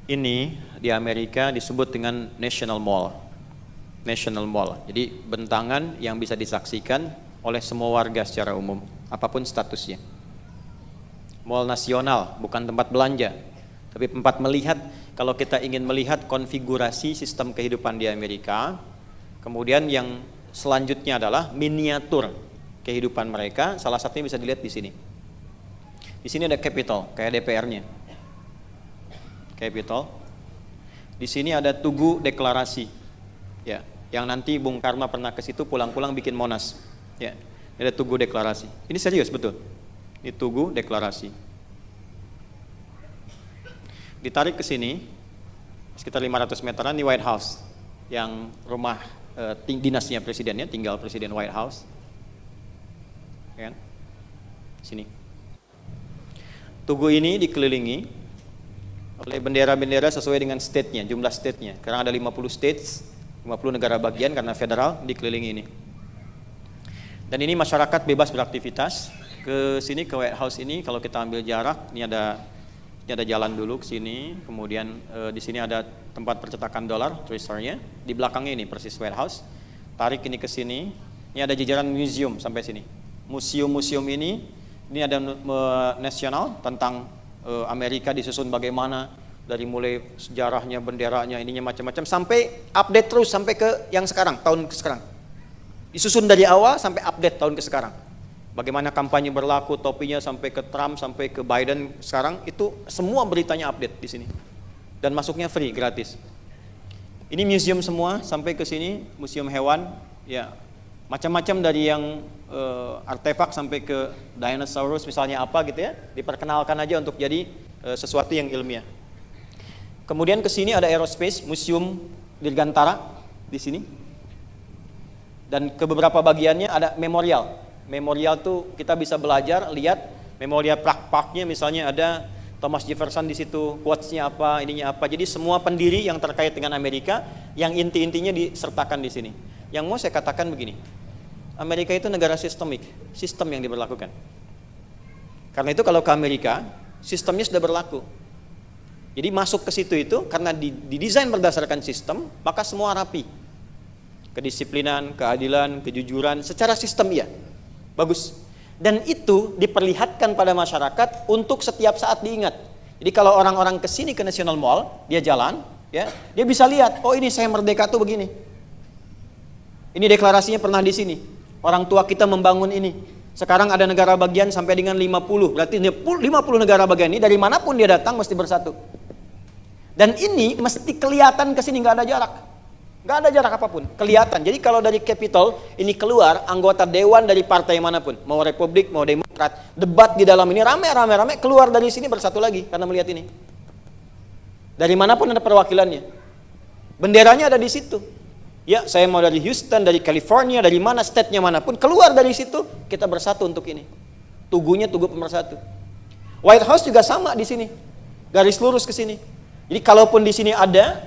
Ini di Amerika disebut dengan National Mall. National Mall. Jadi bentangan yang bisa disaksikan oleh semua warga secara umum, apapun statusnya. Mall nasional, bukan tempat belanja, tapi tempat melihat. Kalau kita ingin melihat konfigurasi sistem kehidupan di Amerika, kemudian yang selanjutnya adalah miniatur kehidupan mereka, salah satunya bisa dilihat di sini. Di sini ada Capitol, kayak DPR-nya. Capitol. Di sini ada Tugu Deklarasi. Ya, yang nanti Bung Karno pernah ke situ pulang-pulang bikin Monas. Ya, ada Tugu Deklarasi. Ini serius betul. Ini Tugu Deklarasi. Ditarik ke sini sekitar 500 meteran di White House, yang rumah dinasnya presidennya, tinggal presiden White House. Kan? Sini. Tugu ini dikelilingi oleh bendera-bendera sesuai dengan state-nya, jumlah state-nya. Karena ada 50 states, 50 negara bagian karena federal dikelilingi ini. Dan ini masyarakat bebas beraktivitas. Ke sini ke White House ini kalau kita ambil jarak, ini ada jalan dulu ke sini, kemudian di sini ada tempat percetakan dolar, treasury-nya. Di belakangnya ini persis White House. Tarik ini ke sini, ini ada jajaran museum sampai sini. Museum-museum ini ada nasional tentang Amerika disusun bagaimana, dari mulai sejarahnya, benderanya, ininya macam-macam, sampai update terus sampai ke yang sekarang, tahun ke sekarang. Disusun dari awal sampai update tahun ke sekarang. Bagaimana kampanye berlaku, topinya sampai ke Trump, sampai ke Biden sekarang, itu semua beritanya update di sini. Dan masuknya free, gratis. Ini museum semua, sampai ke sini, museum hewan, ya macam-macam dari yang artefak sampai ke dinosaurus misalnya apa gitu ya, diperkenalkan aja untuk jadi sesuatu yang ilmiah. Kemudian ke sini ada aerospace, museum Dirgantara di sini. Dan ke beberapa bagiannya ada memorial. Memorial tuh kita bisa belajar, lihat memorial parknya misalnya ada Thomas Jefferson di situ, quotes-nya apa, ininya apa. Jadi semua pendiri yang terkait dengan Amerika yang inti-intinya disertakan di sini. Yang mau saya katakan begini, Amerika itu negara sistemik, sistem yang diberlakukan. Karena itu kalau ke Amerika, sistemnya sudah berlaku. Jadi masuk ke situ itu karena didesain berdasarkan sistem, maka semua rapi. Kedisiplinan, keadilan, kejujuran, secara sistem iya, bagus. Dan itu diperlihatkan pada masyarakat untuk setiap saat diingat. Jadi kalau orang-orang kesini ke National Mall, dia jalan, ya, dia bisa lihat, oh ini saya merdeka tuh begini. Ini deklarasinya pernah di sini. Orang tua kita membangun ini. Sekarang ada negara bagian sampai dengan 50. Berarti 50 negara bagian ini dari manapun dia datang mesti bersatu. Dan ini mesti kelihatan ke sini, nggak ada jarak. Nggak ada jarak apapun, kelihatan. Jadi kalau dari Capitol ini keluar anggota dewan dari partai manapun, mau Republik, mau Demokrat, debat di dalam ini rame, keluar dari sini bersatu lagi karena melihat ini. Dari manapun ada perwakilannya. Benderanya ada di situ. Ya, saya mau dari Houston, dari California, dari mana state-nya manapun, keluar dari situ, kita bersatu untuk ini. Tugunya tugu pemersatu. White House juga sama di sini. garis lurus ke sini. Jadi kalaupun di sini ada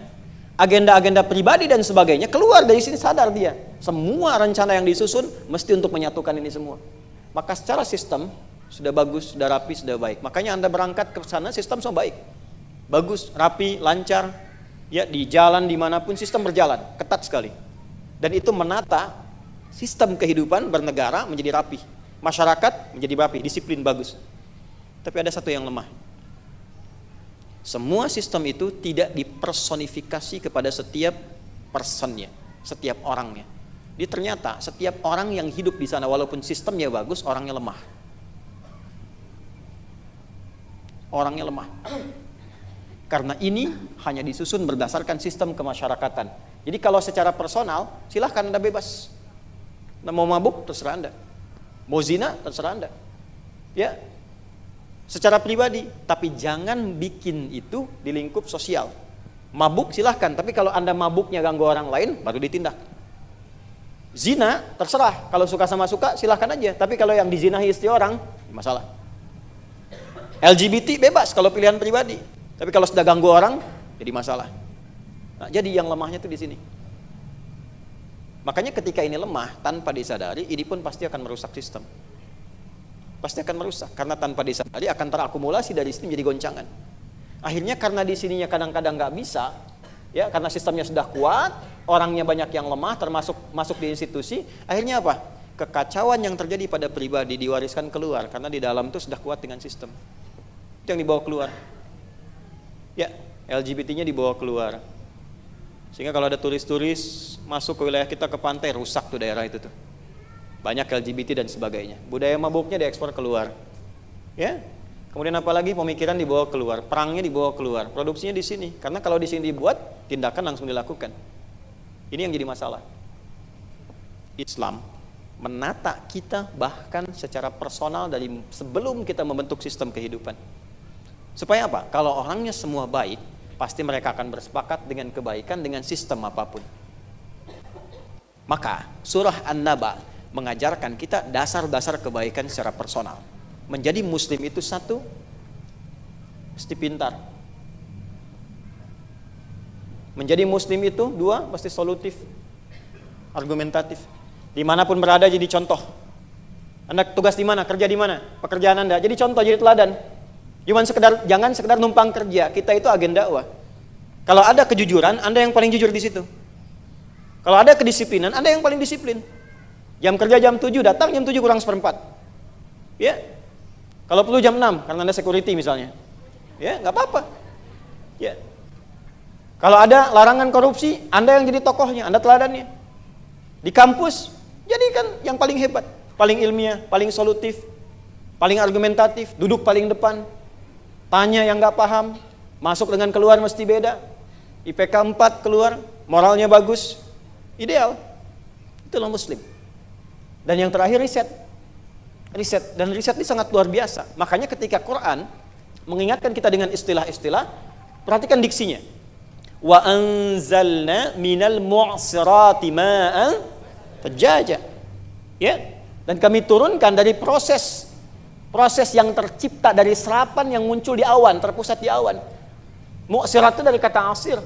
agenda-agenda pribadi dan sebagainya, keluar dari sini sadar dia. Semua rencana yang disusun mesti untuk menyatukan ini semua. Maka secara sistem sudah bagus, sudah rapi, sudah baik. Makanya Anda berangkat ke sana sistem semua baik. Bagus, rapi, lancar. Ya, di jalan dimanapun sistem berjalan, ketat sekali. Dan itu menata sistem kehidupan bernegara menjadi rapi. Masyarakat menjadi rapi, disiplin bagus. Tapi ada satu yang lemah. Semua sistem itu tidak dipersonifikasi kepada setiap personnya, setiap orangnya. Jadi ternyata setiap orang yang hidup di sana walaupun sistemnya bagus, orangnya lemah. Orangnya lemah. Karena ini hanya disusun berdasarkan sistem kemasyarakatan. Jadi kalau secara personal, silahkan Anda bebas. Anda mau mabuk, terserah Anda. Mau zina, terserah Anda. Ya, secara pribadi, tapi jangan bikin itu di lingkup sosial. Mabuk silahkan, tapi kalau Anda mabuknya ganggu orang lain, baru ditindak. Zina, terserah. Kalau suka sama suka, silahkan aja. Tapi kalau yang dizinahi istri orang, masalah. LGBT bebas kalau pilihan pribadi. Tapi kalau sudah ganggu orang, jadi masalah. Nah, jadi yang lemahnya itu di sini. Makanya ketika ini lemah, tanpa disadari, ini pun pasti akan merusak sistem. Pasti akan merusak, karena tanpa disadari akan terakumulasi dari sini menjadi goncangan. Akhirnya karena di sininya kadang-kadang nggak bisa, ya karena sistemnya sudah kuat, orangnya banyak yang lemah, termasuk masuk di institusi, akhirnya apa? Kekacauan yang terjadi pada pribadi diwariskan keluar, karena di dalam itu sudah kuat dengan sistem. Itu yang dibawa keluar. Ya, LGBT-nya dibawa keluar. Sehingga kalau ada turis-turis masuk ke wilayah kita ke pantai, rusak tuh daerah itu tuh. Banyak LGBT dan sebagainya. Budaya mabuknya diekspor keluar. Ya. Kemudian apalagi pemikiran dibawa keluar, perangnya dibawa keluar, produksinya di sini. Karena kalau di sini dibuat, tindakan langsung dilakukan. Ini yang jadi masalah. Islam menata kita bahkan secara personal dari sebelum kita membentuk sistem kehidupan. Supaya apa? Kalau orangnya semua baik, pasti mereka akan bersepakat dengan kebaikan dengan sistem apapun. Maka surah An-Naba mengajarkan kita dasar-dasar kebaikan secara personal. Menjadi muslim itu satu, mesti pintar. Menjadi muslim itu dua, mesti solutif, argumentatif. Dimanapun berada jadi contoh. Anda tugas di mana, kerja di mana, pekerjaan Anda, jadi contoh, jadi teladan. Jangan sekedar numpang kerja. Kita itu agen dakwah. Kalau ada kejujuran, Anda yang paling jujur di situ. Kalau ada kedisiplinan, Anda yang paling disiplin. Jam kerja jam 7, datang jam 7 kurang seperempat. Ya. Kalau perlu jam 6, karena Anda security misalnya. Ya, nggak apa-apa. Ya. Kalau ada larangan korupsi, Anda yang jadi tokohnya, Anda teladannya. Di kampus, jadikan yang paling hebat, paling ilmiah, paling solutif, paling argumentatif, duduk paling depan. Tanya yang nggak paham, masuk dengan keluar mesti beda. IPK 4 keluar, moralnya bagus. Ideal. Itulah muslim. Dan yang terakhir riset. Dan riset ini sangat luar biasa. Makanya ketika Quran mengingatkan kita dengan istilah-istilah, perhatikan diksinya. Wa anzalna minal mu'sirati ma'an thajjaja. Ya. Dan kami turunkan dari proses yang tercipta dari serapan yang muncul di awan, terpusat di awan. Mu'sirat itu dari kata asir.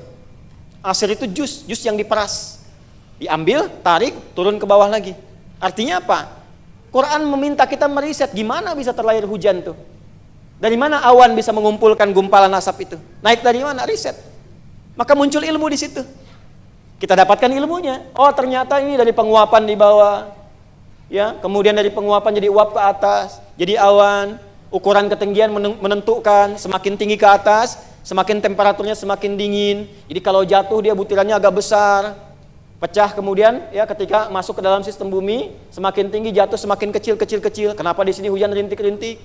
Asir itu jus yang diperas. Diambil, tarik, turun ke bawah lagi. Artinya apa? Quran meminta kita meriset gimana bisa terlahir hujan tuh. Dari mana awan bisa mengumpulkan gumpalan asap itu? Naik dari mana? Riset. Maka muncul ilmu di situ. Kita dapatkan ilmunya. Oh, ternyata ini dari penguapan di bawah. Ya, kemudian dari penguapan jadi uap ke atas, jadi awan. Ukuran ketinggian menentukan, semakin tinggi ke atas, semakin temperaturnya semakin dingin. Jadi kalau jatuh dia butirannya agak besar. Pecah kemudian ya ketika masuk ke dalam sistem bumi, semakin tinggi jatuh semakin kecil. Kenapa di sini hujan rintik-rintik?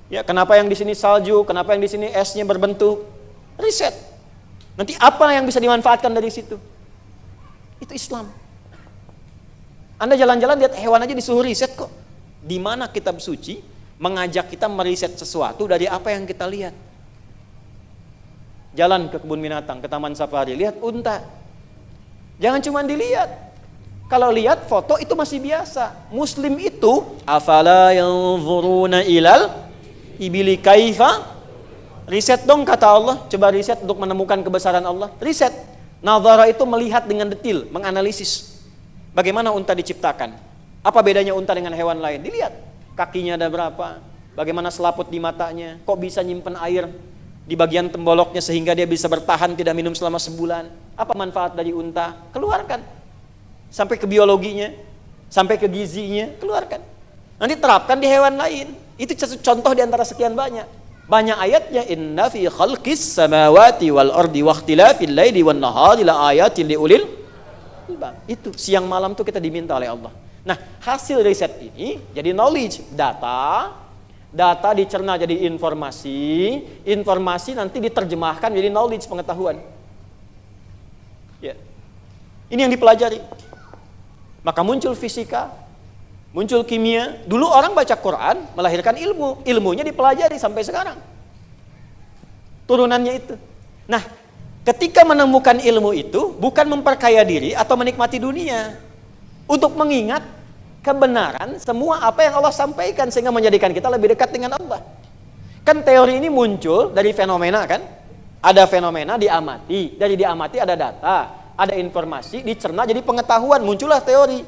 Ya, kenapa yang di sini salju? Kenapa yang di sini esnya berbentuk? Riset. Nanti apa yang bisa dimanfaatkan dari situ? Itu Islam. Anda jalan-jalan lihat hewan aja disuruh riset kok. Di mana kitab suci mengajak kita meriset sesuatu dari apa yang kita lihat? Jalan ke kebun binatang, ke taman safari, lihat unta. Jangan cuma dilihat. Kalau lihat foto itu masih biasa. Muslim itu afala yanzuruna ilal ibili kaifa Riset dong kata Allah, coba riset untuk menemukan kebesaran Allah. Riset. Nazara itu melihat dengan detil, menganalisis. Bagaimana unta diciptakan? Apa bedanya unta dengan hewan lain? Dilihat. Kakinya ada berapa? Bagaimana selaput di matanya? Kok bisa nyimpen air di bagian temboloknya sehingga dia bisa bertahan tidak minum selama sebulan? Apa manfaat dari unta? Keluarkan. Sampai ke biologinya, sampai ke gizinya, keluarkan. Nanti terapkan di hewan lain. Itu contoh di antara sekian banyak. Banyak ayatnya, inna fi khalqis samawati wal ardi wa ikhtilafil laili wan nahari la ayatin liulil albab. Itu siang malam tuh kita diminta oleh Allah. Nah, hasil riset ini jadi knowledge, data dicerna jadi informasi nanti diterjemahkan jadi knowledge, pengetahuan. Ya. Ini yang dipelajari. Maka muncul fisika, muncul kimia. Dulu orang baca Quran melahirkan ilmu, ilmunya dipelajari sampai sekarang. Turunannya itu. Nah, ketika menemukan ilmu itu bukan memperkaya diri atau menikmati dunia, untuk mengingat kebenaran semua apa yang Allah sampaikan sehingga menjadikan kita lebih dekat dengan Allah. Kan teori ini muncul dari fenomena kan? Ada fenomena diamati, dari diamati ada data, ada informasi dicerna jadi pengetahuan, muncullah teori.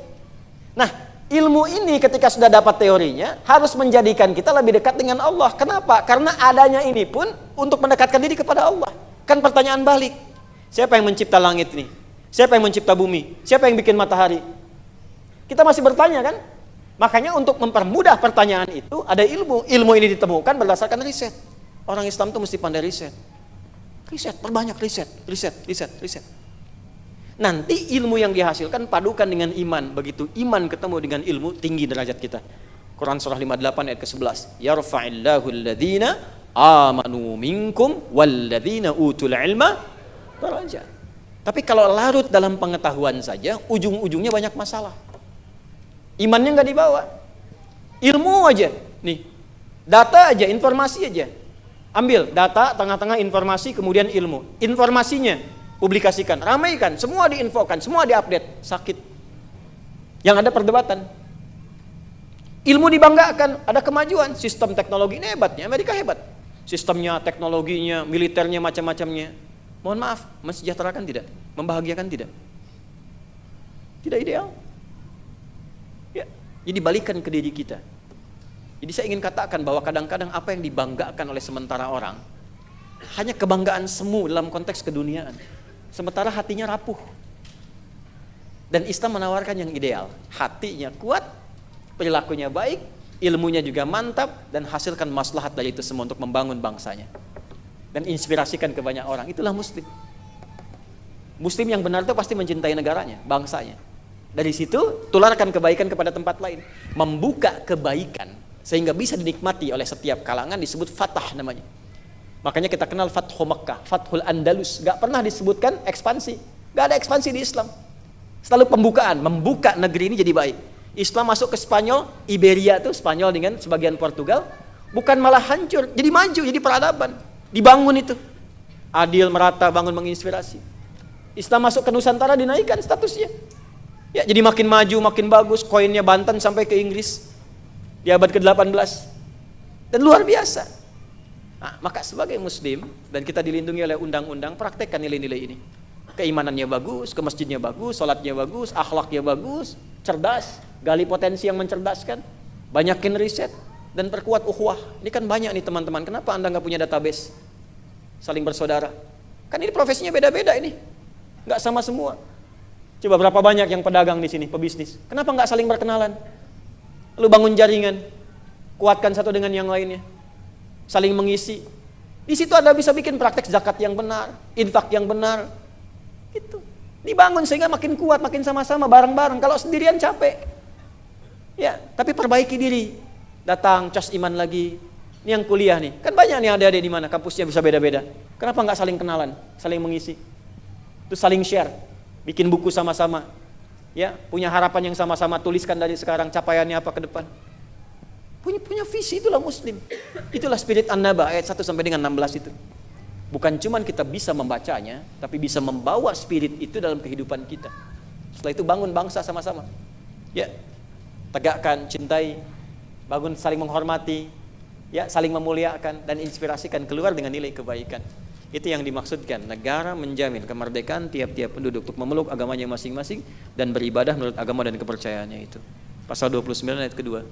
Nah, ilmu ini ketika sudah dapat teorinya harus menjadikan kita lebih dekat dengan Allah. Kenapa? Karena adanya ini pun untuk mendekatkan diri kepada Allah. Kan pertanyaan balik. Siapa yang mencipta langit ini? Siapa yang mencipta bumi? Siapa yang bikin matahari? Kita masih bertanya kan? Makanya untuk mempermudah pertanyaan itu ada ilmu. Ilmu ini ditemukan berdasarkan riset. Orang Islam itu mesti pandai riset. Riset, perbanyak riset. Nanti ilmu yang dihasilkan padukan dengan iman. Begitu iman ketemu dengan ilmu, tinggi derajat kita. Quran surah 58 ayat ke-11. Yarfa'illahu alladhina amanu minkum walladhina utul ilma darajat. Tapi kalau larut dalam pengetahuan saja, ujung-ujungnya banyak masalah. Imannya nggak dibawa. Ilmu aja. Nih, data aja, informasi aja. Ambil data, tengah-tengah informasi, kemudian ilmu. Informasinya publikasikan, ramaikan, semua diinfokan, semua diupdate. Sakit. Yang ada perdebatan. Ilmu dibanggakan, ada kemajuan. Sistem teknologi ini hebatnya, Amerika hebat. Sistemnya, teknologinya, militernya, macam-macamnya. Mohon maaf, mensejahterakan tidak? Membahagiakan tidak? Tidak ideal. Ya, jadi balikan ke diri kita. Jadi saya ingin katakan bahwa kadang-kadang apa yang dibanggakan oleh sementara orang hanya kebanggaan semu dalam konteks keduniaan. Sementara hatinya rapuh. Dan Islam menawarkan yang ideal. Hatinya kuat, perilakunya baik, ilmunya juga mantap, dan hasilkan maslahat dari itu semua untuk membangun bangsanya. Dan inspirasikan ke banyak orang. Itulah Muslim. Muslim yang benar itu pasti mencintai negaranya, bangsanya. Dari situ tularkan kebaikan kepada tempat lain. Membuka kebaikan sehingga bisa dinikmati oleh setiap kalangan disebut fatah namanya. Makanya kita kenal Fathu Makkah, Fathul Andalus. Gak pernah disebutkan ekspansi. Gak ada ekspansi di Islam. Selalu pembukaan, membuka negeri ini jadi baik. Islam masuk ke Spanyol, Iberia tuh Spanyol dengan sebagian Portugal, bukan malah hancur, jadi maju, jadi peradaban. Dibangun itu. Adil, merata, bangun, menginspirasi. Islam masuk ke Nusantara dinaikkan statusnya. Ya, jadi makin maju, makin bagus, koinnya Banten sampai ke Inggris di abad ke-18. Dan luar biasa. Nah, maka sebagai Muslim dan kita dilindungi oleh undang-undang, praktekkan nilai-nilai ini. Keimanannya bagus, ke masjidnya bagus, sholatnya bagus, akhlaknya bagus, cerdas, gali potensi yang mencerdaskan, banyakin riset dan perkuat ukhuwah. Ini kan banyak nih teman-teman. Kenapa Anda nggak punya database saling bersaudara? Kan ini profesinya beda-beda ini, nggak sama semua. Coba berapa banyak yang pedagang di sini, pebisnis? Kenapa nggak saling berkenalan? Lalu bangun jaringan, kuatkan satu dengan yang lainnya, saling mengisi. Di situ Anda bisa bikin praktek zakat yang benar, infak yang benar. Itu dibangun sehingga makin kuat, makin sama-sama bareng-bareng. Kalau sendirian capek. Ya, tapi perbaiki diri. Datang cas iman lagi. Ini yang kuliah nih. Kan banyak nih adik-adik di mana kampusnya bisa beda-beda. Kenapa nggak saling kenalan, saling mengisi? Terus saling share, bikin buku sama-sama. Ya, punya harapan yang sama-sama, tuliskan dari sekarang capaiannya apa ke depan. Punya visi, itulah Muslim. Itulah spirit An-Naba ayat 1 sampai dengan 16 itu. Bukan cuma kita bisa membacanya, tapi bisa membawa spirit itu dalam kehidupan kita. Setelah itu bangun bangsa sama-sama. Ya, tegakkan, cintai, bangun saling menghormati, Ya, saling memuliakan dan inspirasikan keluar dengan nilai kebaikan. Itu yang dimaksudkan, negara menjamin kemerdekaan tiap-tiap penduduk untuk memeluk agamanya masing-masing dan beribadah menurut agama dan kepercayaannya itu. Pasal 29 ayat kedua.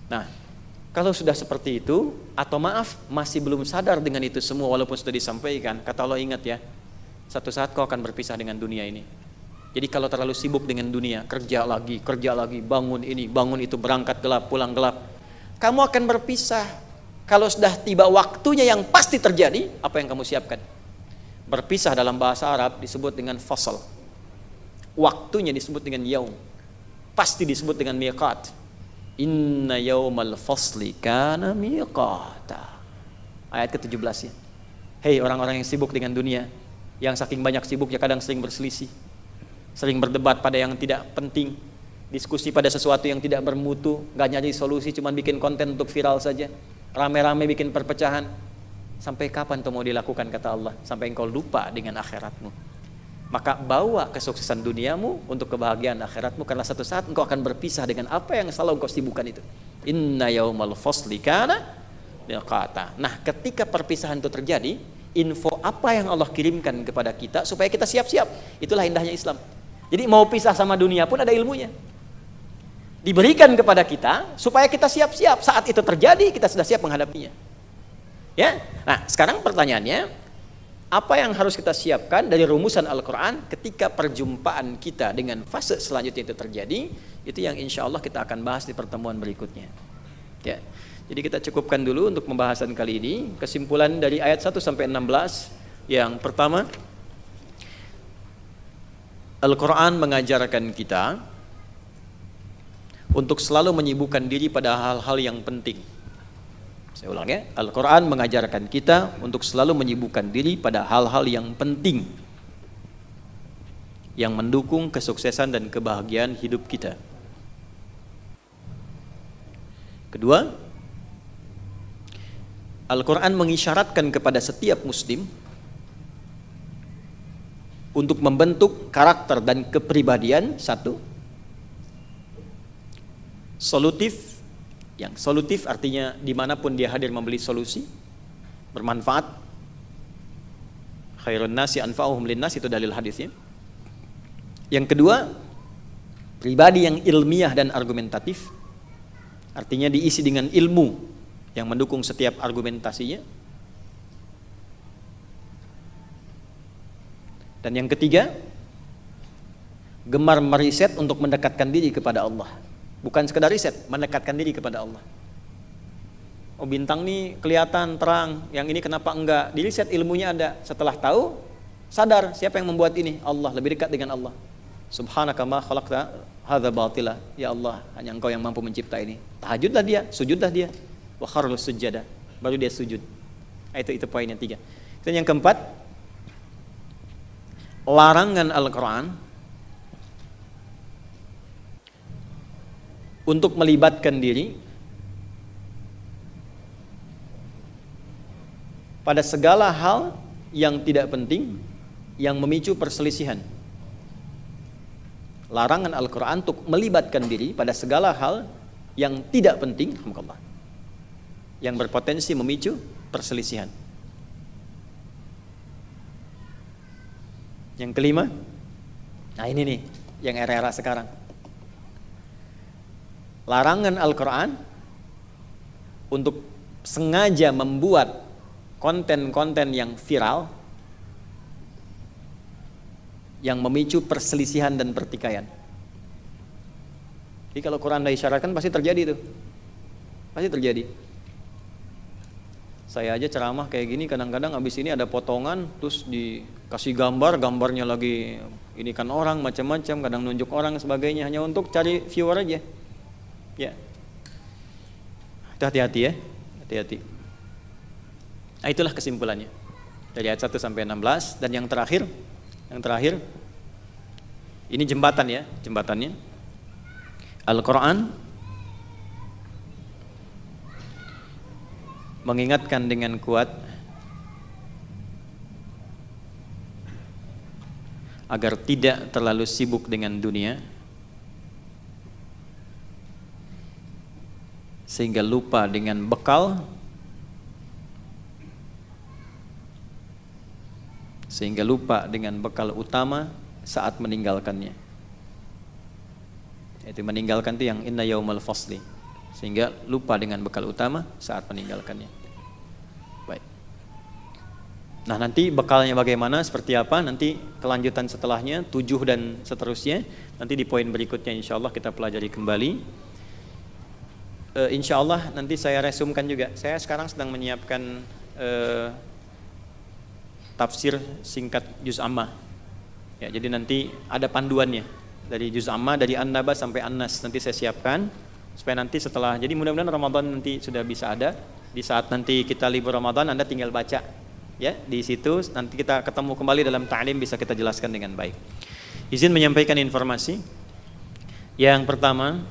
Nah, kalau sudah seperti itu, atau maaf, masih belum sadar dengan itu semua walaupun sudah disampaikan, kata Allah, ingat ya, satu saat kau akan berpisah dengan dunia ini. Jadi kalau terlalu sibuk dengan dunia, kerja lagi, bangun ini, bangun itu, berangkat gelap, pulang gelap, kamu akan berpisah. Kalau sudah tiba waktunya yang pasti terjadi, apa yang kamu siapkan? Berpisah dalam bahasa Arab disebut dengan fasal. Waktunya disebut dengan yaum. Pasti disebut dengan miqat. Inna yaumal fasli kana miqata. Ayat ke-17 ya. Hei orang-orang yang sibuk dengan dunia, yang saking banyak sibuknya kadang sering berselisih, sering berdebat pada yang tidak penting, diskusi pada sesuatu yang tidak bermutu, gak nyari solusi, cuma bikin konten untuk viral saja, rame-rame bikin perpecahan. Sampai kapan itu mau dilakukan, kata Allah? Sampai engkau lupa dengan akhiratmu. Maka bawa kesuksesan duniamu untuk kebahagiaan akhiratmu, karena satu saat engkau akan berpisah dengan apa yang selalu engkau sibukkan itu. Inna yaumal fasli kana miqata. Nah, ketika perpisahan itu terjadi, info apa yang Allah kirimkan kepada kita supaya kita siap-siap. Itulah indahnya Islam. Jadi mau pisah sama dunia pun ada ilmunya. Diberikan kepada kita supaya kita siap-siap. Saat itu terjadi, kita sudah siap menghadapinya. Ya. Nah, sekarang pertanyaannya, apa yang harus kita siapkan dari rumusan Al-Quran ketika perjumpaan kita dengan fase selanjutnya itu terjadi? Itu yang insya Allah kita akan bahas di pertemuan berikutnya. Ya. Jadi kita cukupkan dulu untuk pembahasan kali ini. Kesimpulan dari ayat 1 sampai 16. Yang pertama, Al-Quran mengajarkan kita untuk selalu menyibukkan diri pada hal-hal yang penting. Saya ulang ya, Al-Quran mengajarkan kita untuk selalu menyibukkan diri pada hal-hal yang penting, yang mendukung kesuksesan dan kebahagiaan hidup kita. Kedua, Al-Quran mengisyaratkan kepada setiap muslim untuk membentuk karakter dan kepribadian, satu, solutif. Yang solutif artinya dimanapun dia hadir membeli solusi, bermanfaat. Khairun nasi anfa'uhum linnas, itu dalil hadisnya. Yang kedua, pribadi yang ilmiah dan argumentatif, artinya diisi dengan ilmu yang mendukung setiap argumentasinya. Dan yang ketiga, gemar meriset untuk mendekatkan diri kepada Allah. Bukan sekedar riset, mendekatkan diri kepada Allah. Oh, bintang nih kelihatan terang, yang ini kenapa enggak? Diriset, ilmunya ada. Setelah tahu, sadar siapa yang membuat ini? Allah, lebih dekat dengan Allah. Subhanaka ma khalaqta hadza batila. Ya Allah, hanya Engkau yang mampu mencipta ini. Tahajudlah dia, sujudlah dia. Wa kharrus sujada. Baru dia sujud. Itu poin yang 3. Dan yang keempat, larangan Al-Quran untuk melibatkan diri pada segala hal yang tidak penting, yang memicu perselisihan. Larangan Al-Quran untuk melibatkan diri pada segala hal yang tidak penting, yang berpotensi memicu perselisihan. Yang kelima, nah ini nih yang era-era sekarang. Larangan Al-Quran untuk sengaja membuat konten-konten yang viral yang memicu perselisihan dan pertikaian. Jadi kalau Quran disyaratkan pasti terjadi itu. Pasti terjadi. Saya aja ceramah kayak gini, kadang-kadang habis ini ada potongan terus dikasih gambarnya lagi ini kan orang macam-macam, kadang nunjuk orang sebagainya hanya untuk cari viewer aja. Ya. Hati-hati ya, hati-hati. Nah, itulah kesimpulannya dari ayat 1 sampai 16. Dan yang terakhir ini jembatan ya, jembatannya. Al-Quran mengingatkan dengan kuat agar tidak terlalu sibuk dengan dunia, sehingga lupa dengan bekal, utama saat meninggalkannya. Itu meninggalkan itu yang inna yaumal fasli, sehingga lupa dengan bekal utama saat meninggalkannya. Baik. Nah, nanti bekalnya bagaimana, seperti apa, nanti kelanjutan setelahnya 7 dan seterusnya nanti di poin berikutnya insyaallah kita pelajari kembali. Insyaallah nanti saya resumkan juga. Saya sekarang sedang menyiapkan tafsir singkat juz amma. Ya, jadi nanti ada panduannya dari juz amma, dari An-Naba sampai An-Nas nanti saya siapkan supaya nanti setelah, jadi mudah-mudahan Ramadan nanti sudah bisa ada. Di saat nanti kita libur Ramadan Anda tinggal baca ya, di situ nanti kita ketemu kembali dalam ta'lim, bisa kita jelaskan dengan baik. Izin menyampaikan informasi. Yang pertama,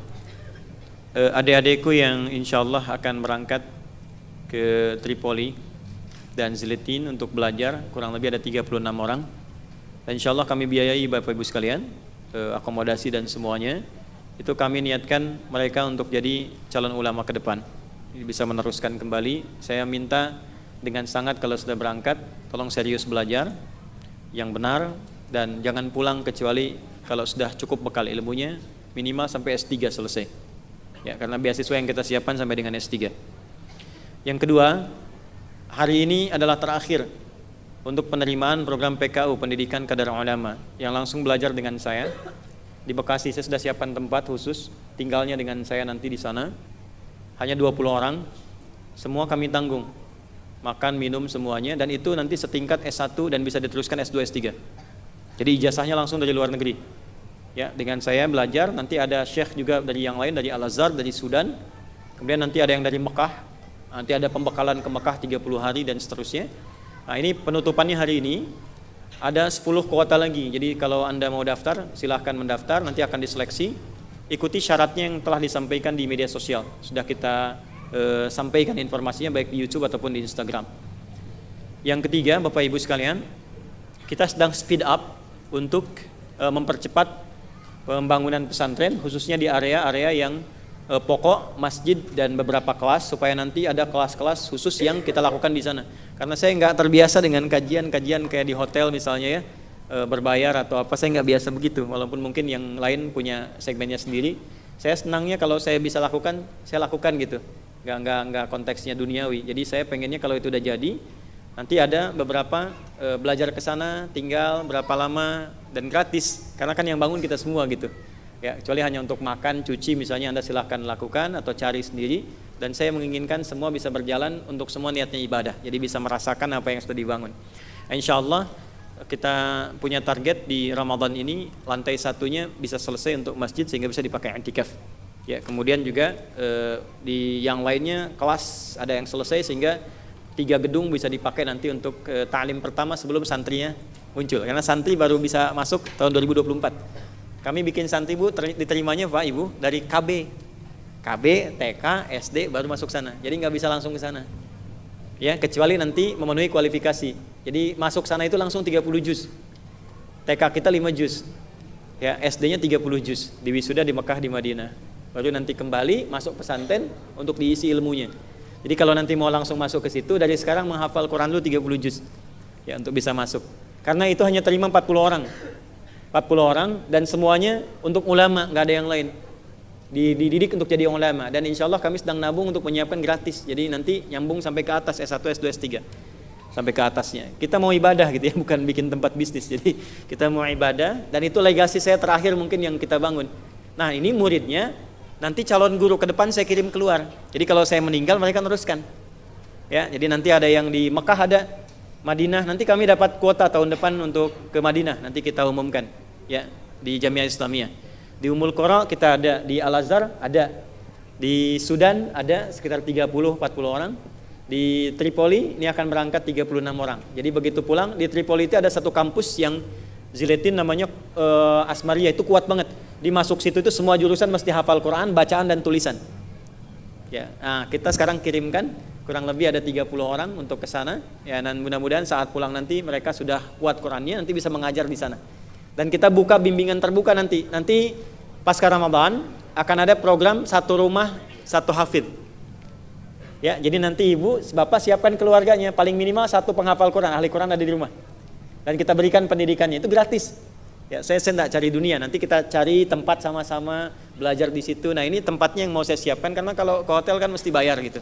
adik-adikku yang insyaallah akan berangkat ke Tripoli dan Zilitin untuk belajar, kurang lebih ada 36 orang. Dan insyaallah kami biayai Bapak Ibu sekalian, akomodasi dan semuanya. Itu kami niatkan mereka untuk jadi calon ulama ke depan, bisa meneruskan kembali. Saya minta dengan sangat kalau sudah berangkat, tolong serius belajar yang benar dan jangan pulang kecuali kalau sudah cukup bekal ilmunya, minimal sampai S3 selesai. Ya, karena beasiswa yang kita siapkan sampai dengan S3. Yang kedua, hari ini adalah terakhir untuk penerimaan program PKU, Pendidikan Kadar Ulama, yang langsung belajar dengan saya di Bekasi. Saya sudah siapkan tempat khusus, tinggalnya dengan saya nanti di sana. Hanya 20 orang, semua kami tanggung, makan, minum semuanya, dan itu nanti setingkat S1 dan bisa diteruskan S2, S3. Jadi ijazahnya langsung dari luar negeri. Ya, dengan saya belajar, nanti ada syekh juga dari yang lain, dari Al-Azhar, dari Sudan. Kemudian nanti ada yang dari Mekah. Nanti ada pembekalan ke Mekah 30 hari dan seterusnya. Nah, ini penutupannya hari ini. Ada 10 kuota lagi. Jadi kalau Anda mau daftar, silahkan mendaftar, nanti akan diseleksi. Ikuti syaratnya yang telah disampaikan di media sosial. Sudah kita sampaikan informasinya baik di YouTube ataupun di Instagram. Yang ketiga, Bapak Ibu sekalian, kita sedang speed up untuk mempercepat pembangunan pesantren, khususnya di area-area yang pokok, masjid dan beberapa kelas, supaya nanti ada kelas-kelas khusus yang kita lakukan di sana. Karena saya nggak terbiasa dengan kajian-kajian kayak di hotel misalnya ya, berbayar atau apa, saya nggak biasa begitu. Walaupun mungkin yang lain punya segmennya sendiri, saya senangnya kalau saya bisa lakukan, saya lakukan gitu. Nggak konteksnya duniawi. Jadi saya pengennya kalau itu udah jadi, nanti ada beberapa belajar ke sana, tinggal berapa lama dan gratis. Karena kan yang bangun kita semua gitu. Ya, kecuali hanya untuk makan, cuci misalnya, Anda silahkan lakukan atau cari sendiri. Dan saya menginginkan semua bisa berjalan untuk semua niatnya ibadah. Jadi bisa merasakan apa yang sudah dibangun. Insyaallah kita punya target di Ramadan ini, lantai satunya bisa selesai untuk masjid sehingga bisa dipakai i'tikaf. Ya, kemudian juga di yang lainnya kelas ada yang selesai sehingga 3 gedung bisa dipakai nanti untuk ta'lim pertama sebelum santrinya muncul. Karena santri baru bisa masuk tahun 2024. Kami bikin santri Bu, diterimanya Pak Ibu dari KB, TK, SD baru masuk sana. Jadi nggak bisa langsung ke sana. Ya, kecuali nanti memenuhi kualifikasi. Jadi masuk sana itu langsung 30 juz. TK kita 5 juz. Ya, SD-nya 30 juz. Di wisuda di Mekah, di Madinah. Baru nanti kembali masuk pesantren untuk diisi ilmunya. Jadi kalau nanti mau langsung masuk ke situ, dari sekarang menghafal Quran dulu 30 juz. Ya, untuk bisa masuk. Karena itu hanya terima 40 orang. 40 orang dan semuanya untuk ulama, nggak ada yang lain. Dididik untuk jadi ulama, dan insya Allah kami sedang nabung untuk menyiapkan gratis. Jadi nanti nyambung sampai ke atas S1, S2, S3 sampai ke atasnya. Kita mau ibadah gitu ya, bukan bikin tempat bisnis. Jadi kita mau ibadah, dan itu legasi saya terakhir mungkin yang kita bangun. Nah, ini muridnya, nanti calon guru ke depan saya kirim keluar. Jadi kalau saya meninggal mereka teruskan. Ya, jadi nanti ada yang di Mekah, ada Madinah, nanti kami dapat kuota tahun depan untuk ke Madinah, nanti kita umumkan. Ya, di Jamiah Islamiyah. Di Ummul Qura kita ada, di Al-Azhar ada, di Sudan ada sekitar 30-40 orang, di Tripoli ini akan berangkat 36 orang. Jadi begitu pulang, di Tripoli itu ada satu kampus yang Zilitin namanya Asmaria, itu kuat banget. Dimasuk situ itu semua jurusan mesti hafal Quran, bacaan dan tulisan. Ya, nah kita sekarang kirimkan kurang lebih ada 30 orang untuk ke sana. Ya, dan mudah-mudahan saat pulang nanti mereka sudah kuat Qurannya, nanti bisa mengajar di sana. Dan kita buka bimbingan terbuka nanti. Nanti pasca Ramadan akan ada program satu rumah satu hafidh. Ya, jadi nanti ibu, bapak siapkan keluarganya, paling minimal 1 penghafal Quran, ahli Quran ada di rumah. Dan kita berikan pendidikannya, itu gratis. Ya, saya enggak cari dunia, nanti kita cari tempat sama-sama belajar di situ. Nah, ini tempatnya yang mau saya siapkan, karena kalau ke hotel kan mesti bayar gitu.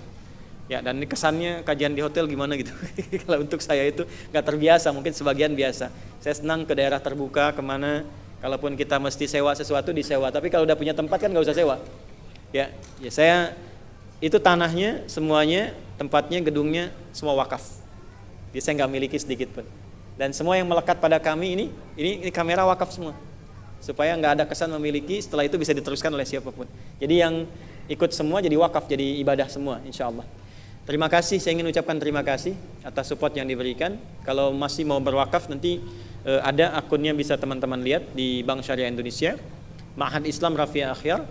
Ya, dan ini kesannya kajian di hotel gimana gitu. Kalau untuk saya itu nggak terbiasa, mungkin sebagian biasa. Saya senang ke daerah terbuka, kemana, kalaupun kita mesti sewa sesuatu disewa. Tapi kalau udah punya tempat kan nggak usah sewa. Ya saya itu tanahnya semuanya, tempatnya, gedungnya semua wakaf. Jadi saya nggak miliki sedikit pun. Dan semua yang melekat pada kami ini kamera wakaf semua. Supaya nggak ada kesan memiliki, setelah itu bisa diteruskan oleh siapapun. Jadi yang ikut semua jadi wakaf, jadi ibadah semua, insya Allah. Terima kasih, saya ingin ucapkan terima kasih atas support yang diberikan. Kalau masih mau berwakaf nanti ada akunnya bisa teman-teman lihat di Bank Syariah Indonesia, Ma'had Islam Rafiah Akhyar,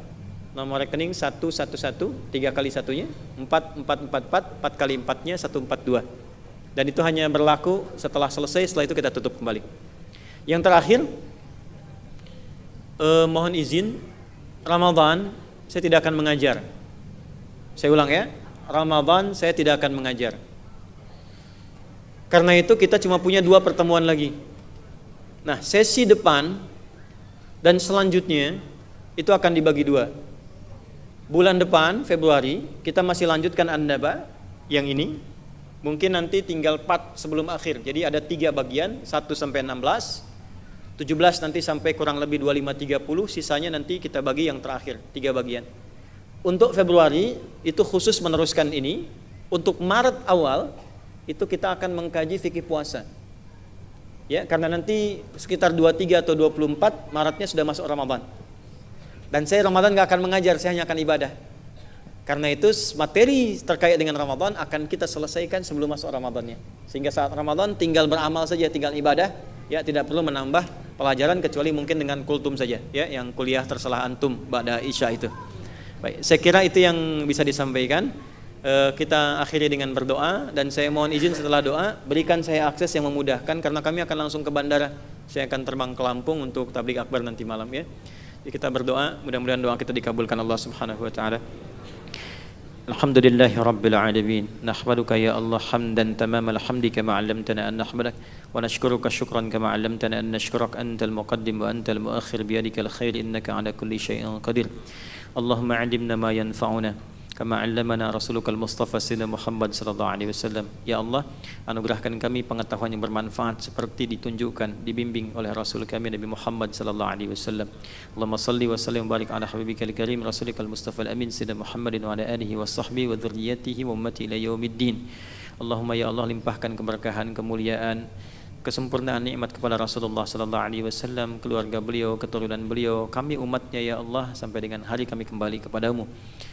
nomor rekening 111 3 kali 1-nya 4444 4 kali 4-nya 142. Dan itu hanya berlaku setelah selesai, setelah itu kita tutup kembali. Yang terakhir, mohon izin, Ramadan saya tidak akan mengajar. Saya ulang ya, Ramadan saya tidak akan mengajar. Karena itu kita cuma punya 2 pertemuan lagi. Nah, sesi depan dan selanjutnya itu akan dibagi 2. Bulan depan Februari kita masih lanjutkan An-Naba yang ini. Mungkin nanti tinggal 4 sebelum akhir. Jadi ada 3 bagian, 1 sampai 16, 17 nanti sampai kurang lebih 25 30, sisanya nanti kita bagi yang terakhir 3 bagian. Untuk Februari itu khusus meneruskan ini. Untuk Maret awal itu kita akan mengkaji fikih puasa. Ya, karena nanti sekitar 23 atau 24 Maretnya sudah masuk Ramadan. Dan saya Ramadan gak akan mengajar, saya hanya akan ibadah. Karena itu materi terkait dengan Ramadan akan kita selesaikan sebelum masuk Ramadannya. Sehingga saat Ramadan tinggal beramal saja, tinggal ibadah, ya tidak perlu menambah pelajaran kecuali mungkin dengan kultum saja, ya yang kuliah tersalah antum ba'da Isya itu. Baik, saya kira itu yang bisa disampaikan. Kita akhiri dengan berdoa dan saya mohon izin setelah doa berikan saya akses yang memudahkan karena kami akan langsung ke bandara. Saya akan terbang ke Lampung untuk tabligh akbar nanti malam ya. Jadi kita berdoa, mudah-mudahan doa kita dikabulkan Allah Subhanahu wa taala. Alhamdulillahi rabbil alamin. Nahmaduka ya Allah hamdan tamamal hamdi kama 'allamtana an nahmadak wa nashkuruka syukran kama 'allamtana an nashkuraka antal muqaddim wa antal muakhir bi yadikal khair innaka 'ala kulli syai'in qadir. Allahumma 'allimna ma yanfa'una kama 'allamana rasulukal mustafa sayyidina Muhammad sallallahu alaihi wasallam. Ya Allah, anugerahkan kami pengetahuan yang bermanfaat seperti ditunjukkan, dibimbing oleh Rasul kami Nabi Muhammad sallallahu alaihi wasallam. Allahumma salli wa sallim wa barik ala habibikal karim rasulikal mustafa al-amin sayyidina Muhammadin wa ala alihi wa sahbihi wa dzurriyyatihi wa ummati ila yaumiddin. Allahumma ya Allah, limpahkan keberkahan, kemuliaan, kesempurnaan nikmat kepada Rasulullah sallallahu alaihi wasallam, keluarga beliau, keturunan beliau, kami umatnya ya Allah sampai dengan hari kami kembali kepadamu.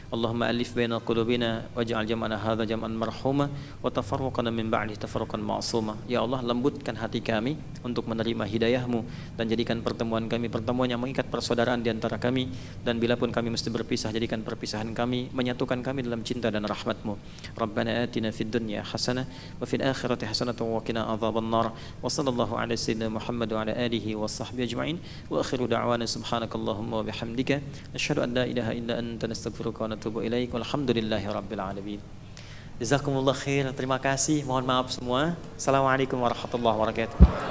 Allahumma alif baina qulubina waj'al jam'ana hadza jam'an marhuma wa tafarruqana min ba'di tafarruqan ma'suma. Ya Allah, lembutkan hati kami untuk menerima hidayah-Mu dan jadikan pertemuan kami pertemuan yang mengikat persaudaraan di antara kami, dan bila pun kami mesti berpisah jadikan perpisahan kami menyatukan kami dalam cinta dan rahmat-Mu. Rabbana atina fid dunya hasanah wa fil akhirati hasanah wa qina adzabannar. Wa sallallahu ala sayyidina Muhammad wa ala alihi wa sahbihi ajma'in. Wa akhiru da'wana subhanakallahumma wa bihamdika asyhadu an la ilaha illa anta nastaghfiruka wa natubu ilaik. Walhamdulillahi rabbil alamin. Jazakumullah khair. Terima kasih. Mohon maaf semua. Assalamualaikum warahmatullahi wabarakatuh.